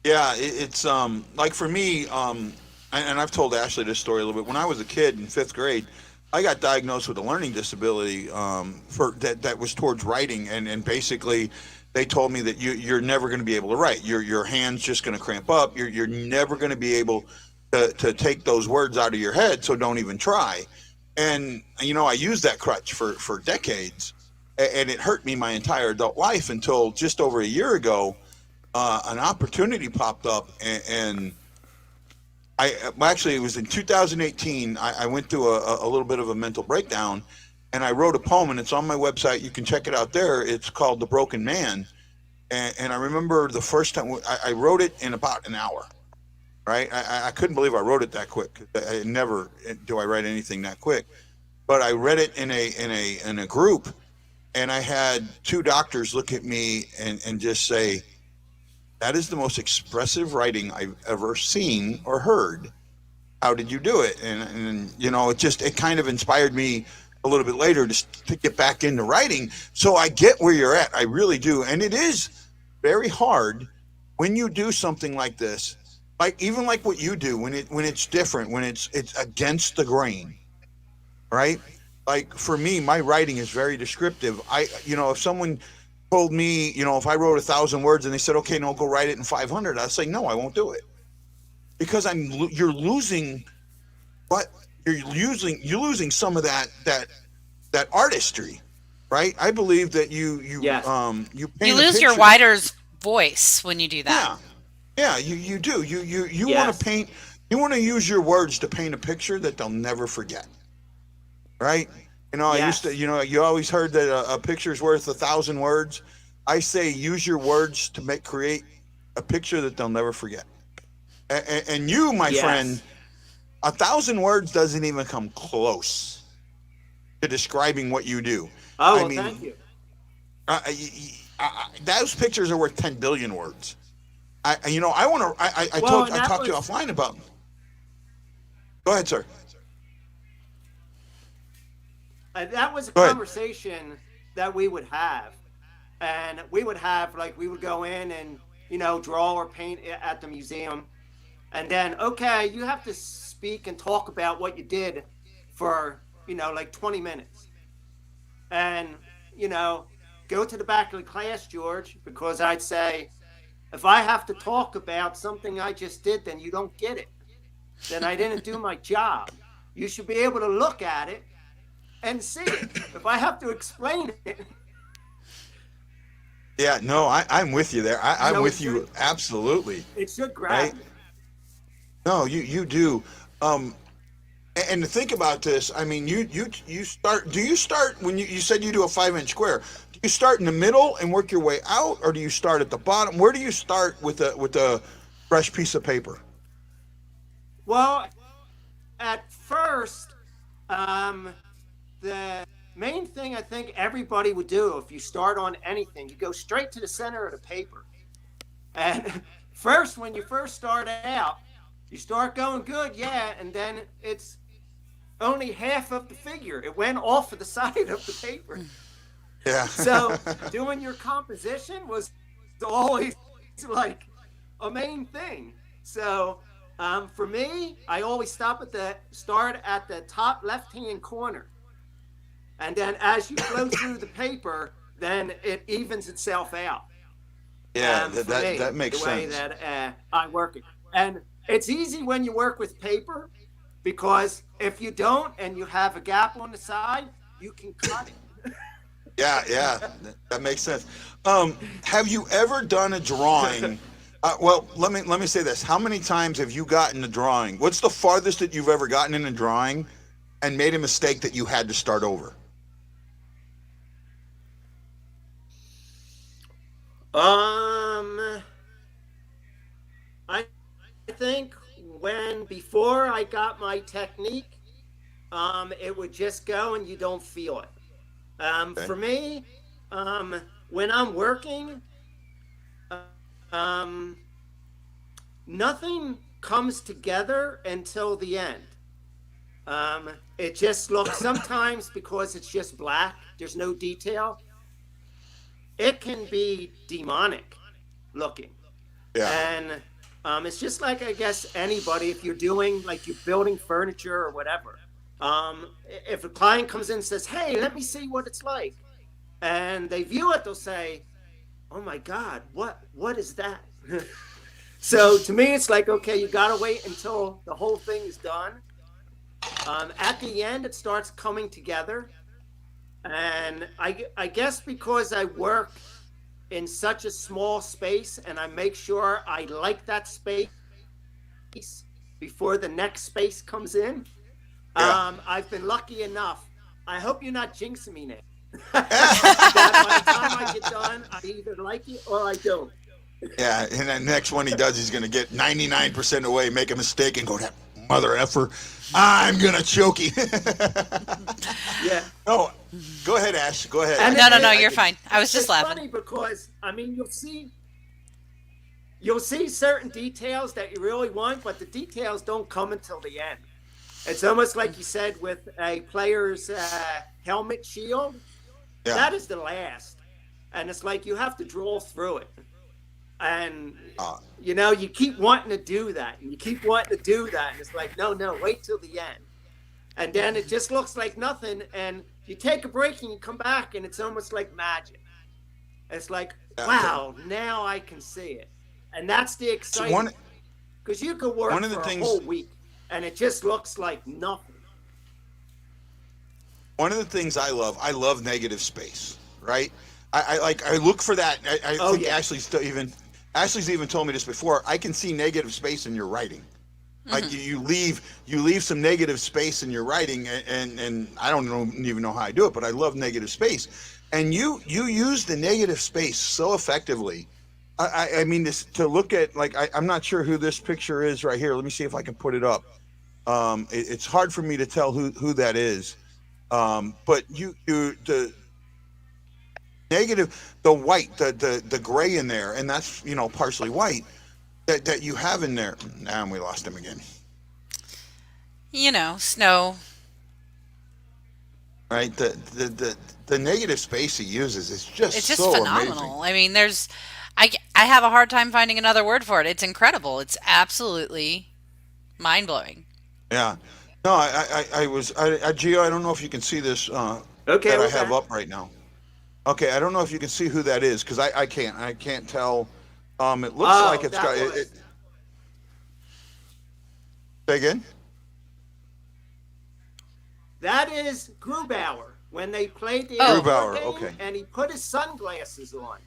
A: Yeah, it's like for me, and I've told Ashley this story a little bit. When I was a kid in fifth grade, I got diagnosed with a learning disability for that was towards writing, and basically they told me that you're never going to be able to write. Your hands just going to cramp up. You're never going to be able to take those words out of your head. So don't even try. And I used that crutch for decades, and it hurt me my entire adult life until just over a year ago. An opportunity popped up, and actually it was in 2018. I went through a little bit of a mental breakdown, and I wrote a poem, and it's on my website. You can check it out there. It's called "The Broken Man," and I remember the first time I wrote it in about an hour. Right, I couldn't believe I wrote it that quick. I never do I write anything that quick, but I read it in a group, and I had two doctors look at me and just say, that is the most expressive writing I've ever seen or heard. How did you do it? And it kind of inspired me a little bit later to get back into writing. So I get where you're at. I really do. And it is very hard when you do something like this, even like what you do, when it's different, when it's against the grain, right? Like for me, my writing is very descriptive. If someone told me, if I wrote 1,000 words and they said, okay, no, go write it in 500, I'd say, no, I won't do it, because you're losing you're losing some of that artistry, right? I believe that you
C: Yes.
A: you paint
B: You
A: a
B: lose your
A: picture.
B: writer's voice when you do that.
A: Yeah, you do. You want
C: Yes.
A: to paint. You want to use your words to paint a picture that they'll never forget, right? I used to.
C: Yes.
A: You always heard that a picture's worth 1,000 words. I say use your words to create a picture that they'll never forget. And you, my
C: Yes.
A: friend, 1,000 words doesn't even come close to describing what you do.
C: Oh,
A: I
C: well,
A: mean,
C: thank you.
A: those pictures are worth 10 billion words. I want to. I
C: Well,
A: told
C: and
A: I
C: that
A: talked to you
C: was
A: offline about. Go ahead, sir.
C: that was a
A: Go ahead.
C: conversation that we would have, and we would have like we would go in and draw or paint at the museum, and then okay, you have to speak and talk about what you did for like 20 minutes, and you know go to the back of the class, George, because I'd say if I have to talk about something I just did, then you don't get it. Then I didn't do my job. You should be able to look at it and see it. If I have to explain it,
A: Yeah, no, I'm with you there. I'm with you absolutely.
C: it should grab
A: Right?
C: you.
A: No, you do. And to think about this, I mean, you start. Do you start when you said you do a 5-inch square? Do you start in the middle and work your way out, or do you start at the bottom? Where do you start with a fresh piece of paper?
C: Well, at first, the main thing I think everybody would do if you start on anything, you go straight to the center of the paper. And first, when you first start out, you start going good, yeah, and then it's only half of the figure. It went off of the side of the paper.
A: Yeah.
C: So doing your composition was always like a main thing. So for me, I always start at the top left-hand corner. And then as you flow through the paper, then it evens itself out.
A: Yeah,
C: For me,
A: that makes
C: the way
A: sense.
C: that I work it. And it's easy when you work with paper because if you don't and you have a gap on the side, you can cut it.
A: Yeah, that makes sense. Have you ever done a drawing? Well, let me say this. How many times have you gotten a drawing? What's the farthest that you've ever gotten in a drawing and made a mistake that you had to start over?
C: I think before I got my technique, it would just go and you don't feel it.
A: Okay.
C: For me, when I'm working, um, nothing comes together until the end. It just looks sometimes because it's just black, there's no detail. It can be demonic looking.
A: Yeah.
C: And it's just like, I guess, anybody, if you're doing, like you're building furniture or whatever. If a client comes in and says, hey, let me see what it's like. And they view it, they'll say, oh my God, what is that? So to me, it's like, okay, you got to wait until the whole thing is done. At the end, it starts coming together. And I guess because I work in such a small space and I make sure I like that space before the next space comes in, I've been lucky enough. I hope you're not jinxing me now. That by the time I get done, I either like it or I don't.
A: Yeah, and the next one he does, he's going to get 99% away, make a mistake, and go, that mother effer, I'm going to choke you.
C: Yeah.
A: No, go ahead, Ash. Go ahead.
C: And
B: No, you're fine. I was just
C: It's
B: laughing.
C: funny because, I mean, you'll see certain details that you really want, but the details don't come until the end. It's almost like you said with a player's helmet shield.
A: Yeah.
C: That is the last. And it's like you have to draw through it. And, you keep wanting to do that. And you keep wanting to do that. And it's like, no, wait till the end. And then it just looks like nothing. And you take a break and you come back and it's almost like magic. It's like, wow, now I can see it. And that's the excitement. Because you could work for a whole week and it just looks like nothing.
A: One of the things I love negative space, right? I look for that. I think yeah. Ashley's even told me this before. I can see negative space in your writing. Like you leave some negative space in your writing, and I don't even know how I do it, but I love negative space. And you use the negative space so effectively. I mean, to look at, like, I'm not sure who this picture is right here. Let me see if I can put it up. It's hard for me to tell who that is. But the negative, the white, the gray in there, and that's partially white that you have in there. Now we lost him again.
B: Snow.
A: Right, the negative space he uses is just
B: It's just
A: so amazing.
B: phenomenal. I mean, I have a hard time finding another word for it. It's incredible. It's absolutely mind blowing.
A: Yeah. No, Gio, I don't know if you can see this
C: Okay,
A: that I
C: we're
A: have
C: back.
A: up right now. Okay, I don't know if you can see who that is because I can't. I can't tell. It looks like
C: Oh,
A: it's got say again.
C: that is Grubauer when they played the
B: Oh.
C: outdoor
A: Grubauer,
C: game,
A: okay.
C: and he put his sunglasses on.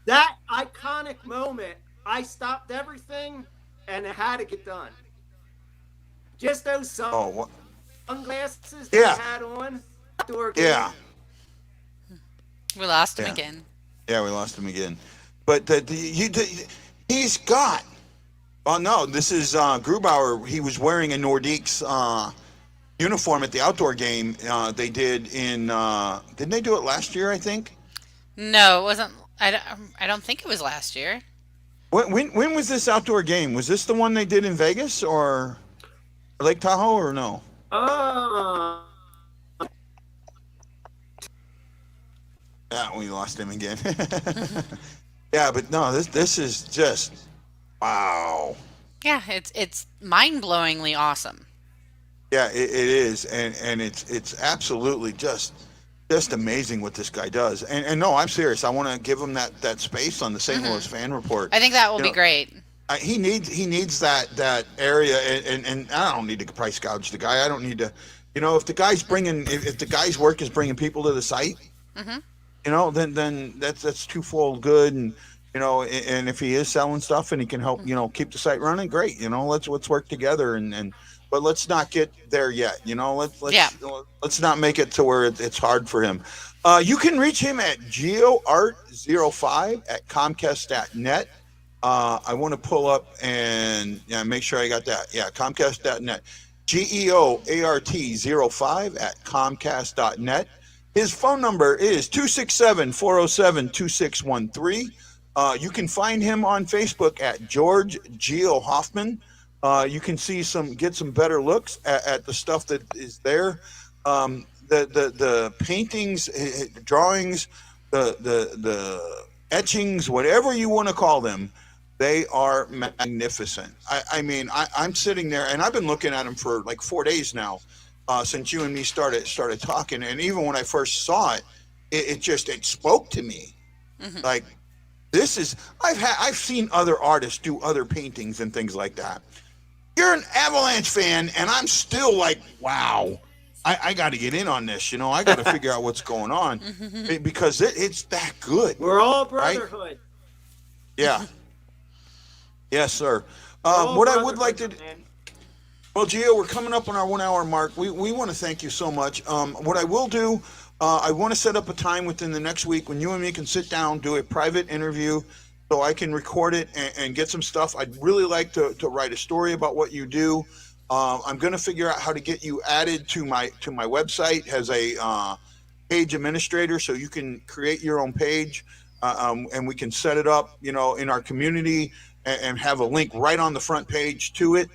C: That iconic moment, I stopped everything, and it had to get done. Just those
A: Oh, what?
C: sunglasses that
A: Yeah.
C: he had on. Outdoor game.
A: Yeah.
B: We lost him
A: Yeah.
B: again.
A: Yeah, we lost him again. But he's got. Oh no, this is Grubauer. He was wearing a Nordiques uniform at the outdoor game. They did in. Didn't they do it last year? I think.
B: No, it wasn't. I don't think it was last year.
A: When was this outdoor game? Was this the one they did in Vegas or Lake Tahoe or no?
C: Uh,
A: Yeah, we lost him again. Yeah, but no, this is just wow.
B: Yeah, it's mind blowingly awesome.
A: Yeah, it is, and it's absolutely just amazing what this guy does. And no, I'm serious. I want to give him that space on the St. Louis Fan Report.
B: I think that will
A: You
B: be
A: know,
B: great.
A: he needs that area, and I don't need to price gouge the guy. I don't need to, if the guy's if the guy's work is bringing people to the site,
B: Hmm.
A: then that's twofold good, and and if he is selling stuff and he can help keep the site running, great. Let's work together, and but let's not get there yet.
B: Yeah.
A: Let's not make it to where it's hard for him. You can reach him at geoart05@comcast.net. I want to pull up and make sure I got that. Yeah, Comcast.net. GEOART05@comcast.net. His phone number is 267-407-2613. You can find him on Facebook at George Geo Hoffman. You can get some better looks at the stuff that is there. The paintings, drawings, the etchings, whatever you want to call them, they are magnificent. I mean, I'm sitting there and I've been looking at them for like 4 days now, since you and me started talking. And even when I first saw it, it spoke to me.
B: Hmm.
A: Like this is I've seen other artists do other paintings and things like that. You're an Avalanche fan, and I'm still like, wow. I got to get in on this. I got to figure out what's going on because it's that good.
C: we're all
A: Right?
C: brotherhood.
A: Yeah. Yes, sir.
C: We're all
A: What I would like to,
C: brotherhood, man.
A: well, Gio, we're coming up on our 1 hour mark. We want to thank you so much. What I will do, I want to set up a time within the next week when you and me can sit down, do a private interview, so I can record it and get some stuff. I'd really like to write a story about what you do. I'm going to figure out how to get you added to my website as a page administrator, so you can create your own page, and we can set it up, in our community, and have a link right on the front page to it,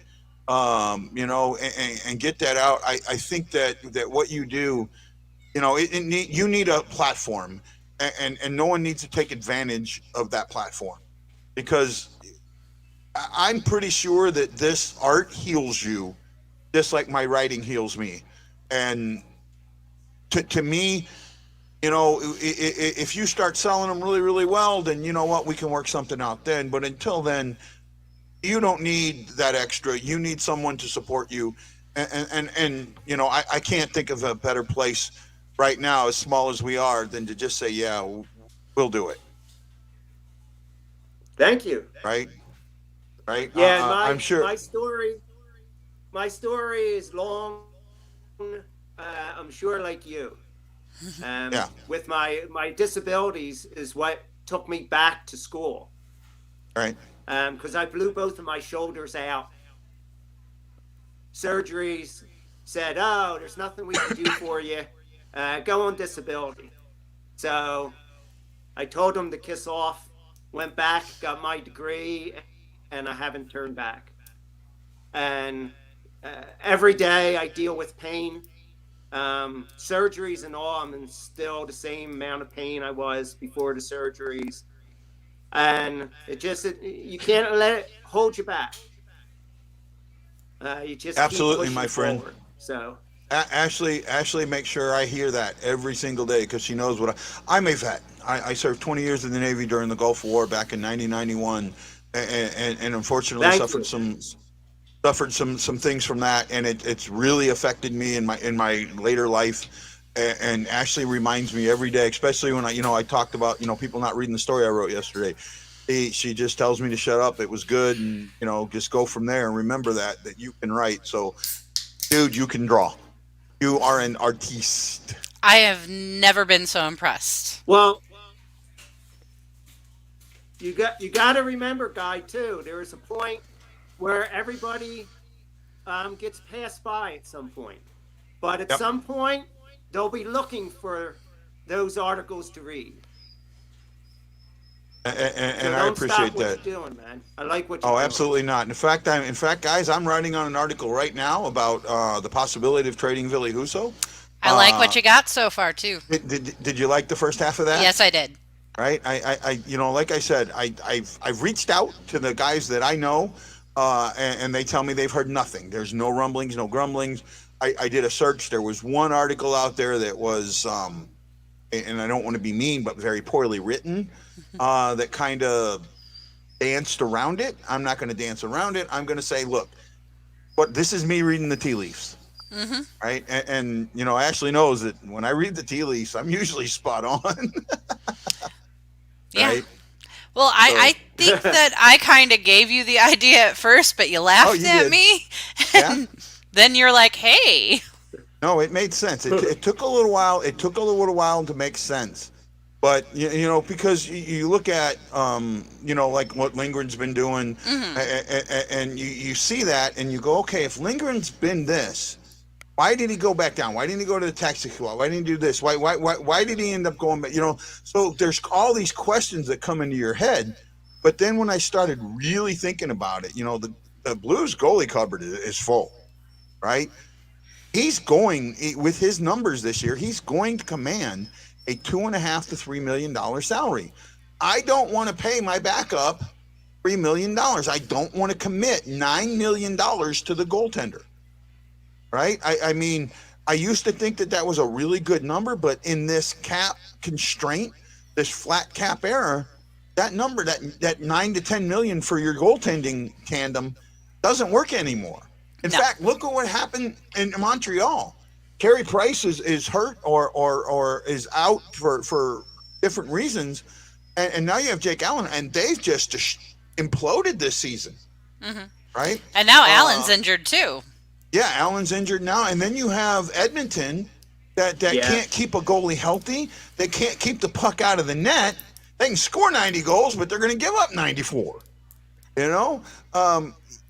A: and get that out. I think that what you do, you need a platform, and no one needs to take advantage of that platform because I'm pretty sure that this art heals you just like my writing heals me. And to me, if you start selling them really, really well, then you know what, we can work something out then. But until then, you don't need that extra. You need someone to support you. And I can't think of a better place right now, as small as we are, than to just say, yeah, we'll do it.
C: Thank you.
A: Right. Right.
C: Yeah,
A: I'm sure.
C: my story is long. I'm sure, like you.
A: Yeah.
C: With my disabilities is what took me back to school.
A: Right.
C: Because I blew both of my shoulders out. surgeries, said, "Oh, there's nothing we can do for you. Go on disability." So I told him to kiss off. Went back, got my degree, and I haven't turned back. And every day I deal with pain, surgeries and all. I'm in still the same amount of pain I was before the surgeries, and you can't let it hold you back. You just keep
A: Absolutely, my
C: pushing
A: friend.
C: forward. So
A: Ashley makes sure I hear that every single day because she knows what I'm a vet. I served 20 years in the Navy during the Gulf War back in 1991, and unfortunately
C: thank you.
A: suffered some things from that, and it's really affected me in my later life. And Ashley reminds me every day, especially when I talked about people not reading the story I wrote yesterday. She just tells me to shut up. It was good, and just go from there and remember that you can write. So, dude, you can draw. You are an artiste.
B: I have never been so impressed.
C: Well, you got to remember, Guy, too. There is a point where everybody gets passed by at some point, but at
A: Yep.
C: some point they'll be looking for those articles to read.
A: And
C: So
A: I
C: don't stop
A: appreciate
C: what
A: that.
C: you're doing, man. I like what you're
A: Oh,
C: doing.
A: absolutely not. In fact, guys, I'm writing on an article right now about the possibility of trading Billy Huso.
B: I like what
A: Uh,
B: you got so far too.
A: did you like the first half of that?
B: Yes, I did.
A: Right. Like I said, I've reached out to the guys that I know, and they tell me they've heard nothing. There's no rumblings, no grumblings. I did a search. There was one article out there that was, and I don't want to be mean, but very poorly written, that kind of danced around it. I'm not going to dance around it. I'm going to say, look, what this is me reading the tea leaves.
B: Hmm.
A: Right. Ashley knows that when I read the tea leaves, I'm usually spot on.
B: Yeah.
A: Right.
B: Well,
A: So,
B: I think that I kind of gave you the idea at first, but you
A: oh,
B: laughed
A: you
B: at
A: did.
B: me.
A: Yeah.
B: And then you're like, hey.
A: No, it made sense. It took a little while. It took a little while to make sense. But because you look at like what Lindgren's been doing,
B: Hmm.
A: and you see that, and you go, okay, if Lindgren's been this, why did he go back down? Why didn't he go to the taxi squad? Why didn't he do this? Why did he end up going back? So there's all these questions that come into your head. But then when I started really thinking about it, the Blues goalie cupboard is full, right? He's going with his numbers this year. He's going to command a $2.5 to $3 million salary. I don't want to pay my backup $3 million. I don't want to commit $9 million to the goaltender. Right? I mean, I used to think that was a really good number, but in this cap constraint, this flat cap era, that number, that 9 to 10 million for your goaltending tandem, doesn't work anymore. In
B: No.
A: fact, look at what happened in Montreal. Carey Price is hurt or is out for different reasons, and now you have Jake Allen, and they've just imploded this season,
B: Hmm.
A: right?
B: And now
A: Uh,
B: Allen's injured too.
A: yeah, Allen's injured now, and then you have Edmonton that
C: Yeah.
A: can't keep a goalie healthy. They can't keep the puck out of the net. They can score 90 goals, but they're going to give up 94. You know,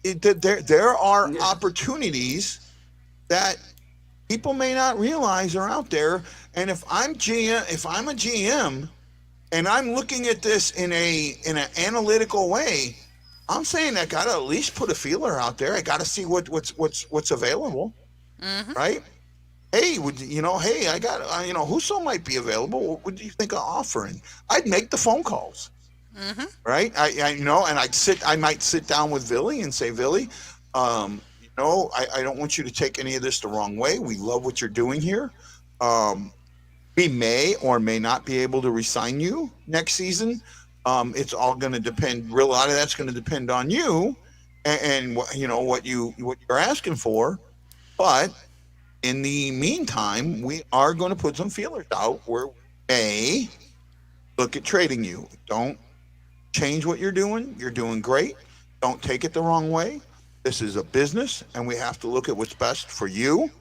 A: there are
C: Yeah.
A: opportunities that people may not realize are out there. And if I'm a GM, and I'm looking at this in an analytical way, I'm saying I got to at least put a feeler out there. I got to see what's available,
B: Hmm.
A: right? Hey, hey, I got, Huso might be available. What would you think of offering? I'd make the phone calls,
B: Hmm.
A: right? And I might sit down with Villy and say, Villy, I don't want you to take any of this the wrong way. We love what you're doing here. Um, we may or may not be able to resign you next season. It's all going to depend. A lot of that's going to depend on you, and what you're asking for. But in the meantime, we are going to put some feelers out where we may look at trading you. Don't change what you're doing. You're doing great. Don't take it the wrong way. This is a business, and we have to look at what's best for you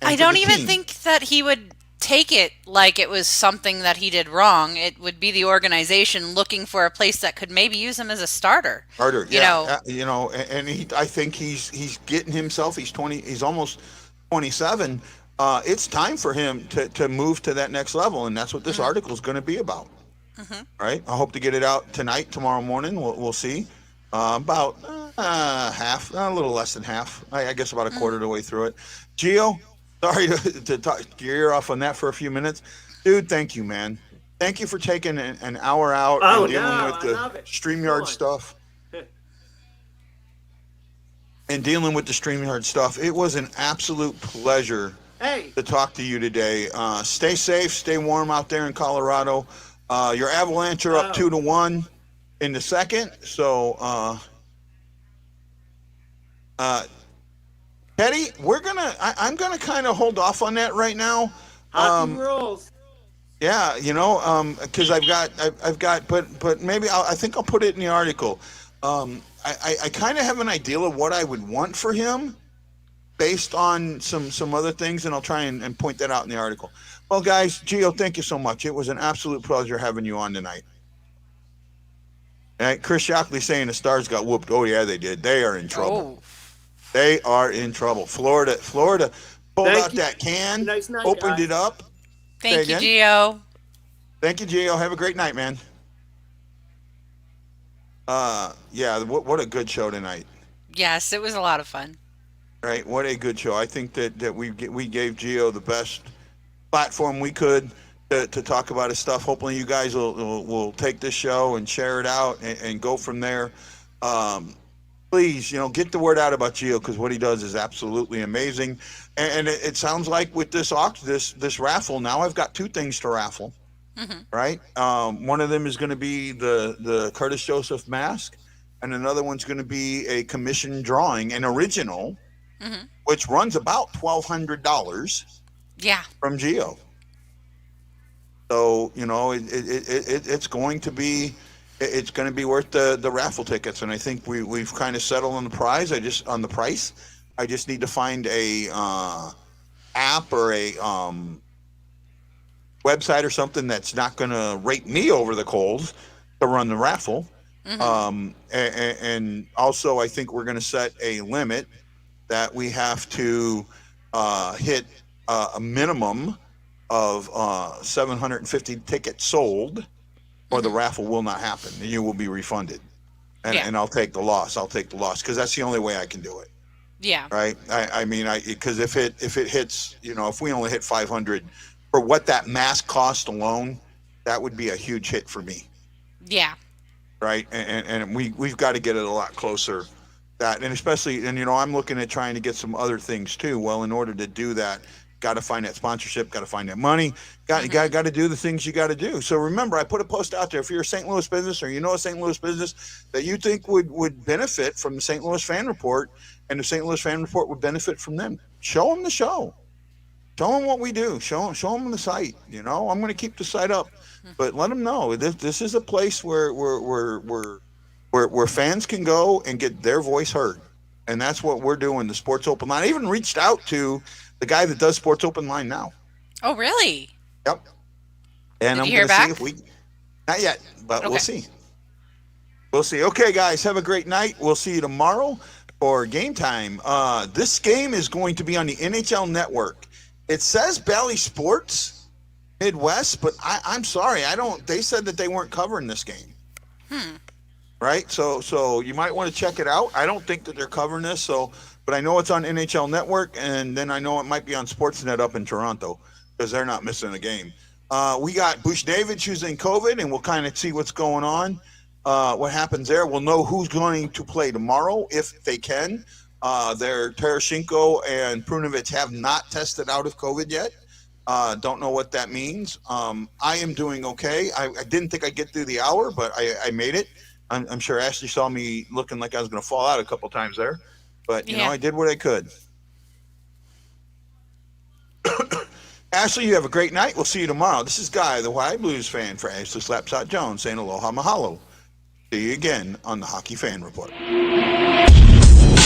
B: I
A: and for
B: don't
A: the
B: even
A: team.
B: think that he would take it like it was something that he did wrong. It would be the organization looking for a place that could maybe use him as a starter.
A: Carter,
B: You
A: yeah,
B: know,
A: and I think he's getting himself. He's 20. He's almost 27. It's time for him to move to that next level, and that's what this article is going to be about. Right? I hope to get it out tonight, tomorrow morning. We'll see. About half, a little less than half. I guess about a quarter of the way through it. Gio, sorry to talk your ear off on that for a few minutes, dude. Thank you, man. Thank you for taking an hour out and dealing with the StreamYard stuff. And dealing with the StreamYard stuff. It was an absolute pleasure to talk to you today. Stay safe, stay warm out there in Colorado. Your Avalanche are up 2-1 in the second. So, Teddy, I'm gonna kind of hold off on that right now.
C: Hockey rules.
A: Yeah, because I've got, but maybe I think I'll put it in the article. I kind of have an idea of what I would want for him based on some other things, and I'll try and point that out in the article. Well, guys, Gio, thank you so much. It was an absolute pleasure having you on tonight. And Chris Shockley saying the Stars got whooped. Oh, yeah, they did. They are in trouble. They are in trouble. Florida pulled out that can, opened it up.
B: Thank you, Gio.
A: Thank you, Gio. Have a great night, man. Yeah, what a good show tonight.
B: Yes, it was a lot of fun.
A: Right, what a good show. I think that we gave Gio the best platform we could to talk about his stuff. Hopefully you guys will take this show and share it out and go from there. Please, get the word out about Gio, because what he does is absolutely amazing. And it sounds like with this raffle, now I've got two things to raffle. Right? One of them is going to be the Curtis Joseph mask, and another one's going to be a commission drawing, an original, which runs about $1,200.
B: Yeah.
A: From Gio. So it's going to be worth the raffle tickets, and I think we've kind of settled on the price. On the price. I just need to find a app or a website or something that's not going to rake me over the coals to run the raffle. And also, I think we're going to set a limit that we have to hit a minimum of 750 tickets sold, or the raffle will not happen, and you will be refunded. And I'll take the loss. Because that's the only way I can do it.
B: Yeah.
A: Right. Because if it hits, if we only hit 500 for what that mask cost alone, that would be a huge hit for me.
B: Yeah.
A: Right. And we've got to get it a lot closer. And especially, I'm looking at trying to get some other things too. Well, in order to do that, got to find that sponsorship, got to find that money, got to do the things you got to do. So remember, I put a post out there. If you're a St. Louis business, or a St. Louis business that you think would benefit from the St. Louis Fan Report, and the St. Louis Fan Report would benefit from them, show them the show. Show them what we do. Show them the site. I'm going to keep the site up, but let them know this is a place where fans can go and get their voice heard, and that's what we're doing. The Sports Open Line. I even reached out to the guy that does Sports Open Line now.
B: Oh, really?
A: Yep. And
B: Did you hear back?
A: Not yet, but okay. We'll see. We'll see. Okay, guys, have a great night. We'll see you tomorrow for game time. This game is going to be on the NHL Network. It says Bally Sports Midwest, but I'm sorry, they said that they weren't covering this game. Right? So you might want to check it out. I don't think that they're covering this, but I know it's on NHL Network, and then I know it might be on Sportsnet up in Toronto, because they're not missing a game. We got Bush David who's in COVID, and we'll kind of see what's going on, what happens there. We'll know who's going to play tomorrow if they can. Their Tarasenko and Prunovich have not tested out of COVID yet. Don't know what that means. I am doing okay. I didn't think I'd get through the hour, but I made it. I'm sure Ashley saw me looking like I was going to fall out a couple times there, but I did what I could. Ashley, you have a great night. We'll see you tomorrow. This is Guy, the Hawaii Blues fan, for Ashley Slapshot Jones, saying aloha mahalo. See you again on the Hockey Fan Report.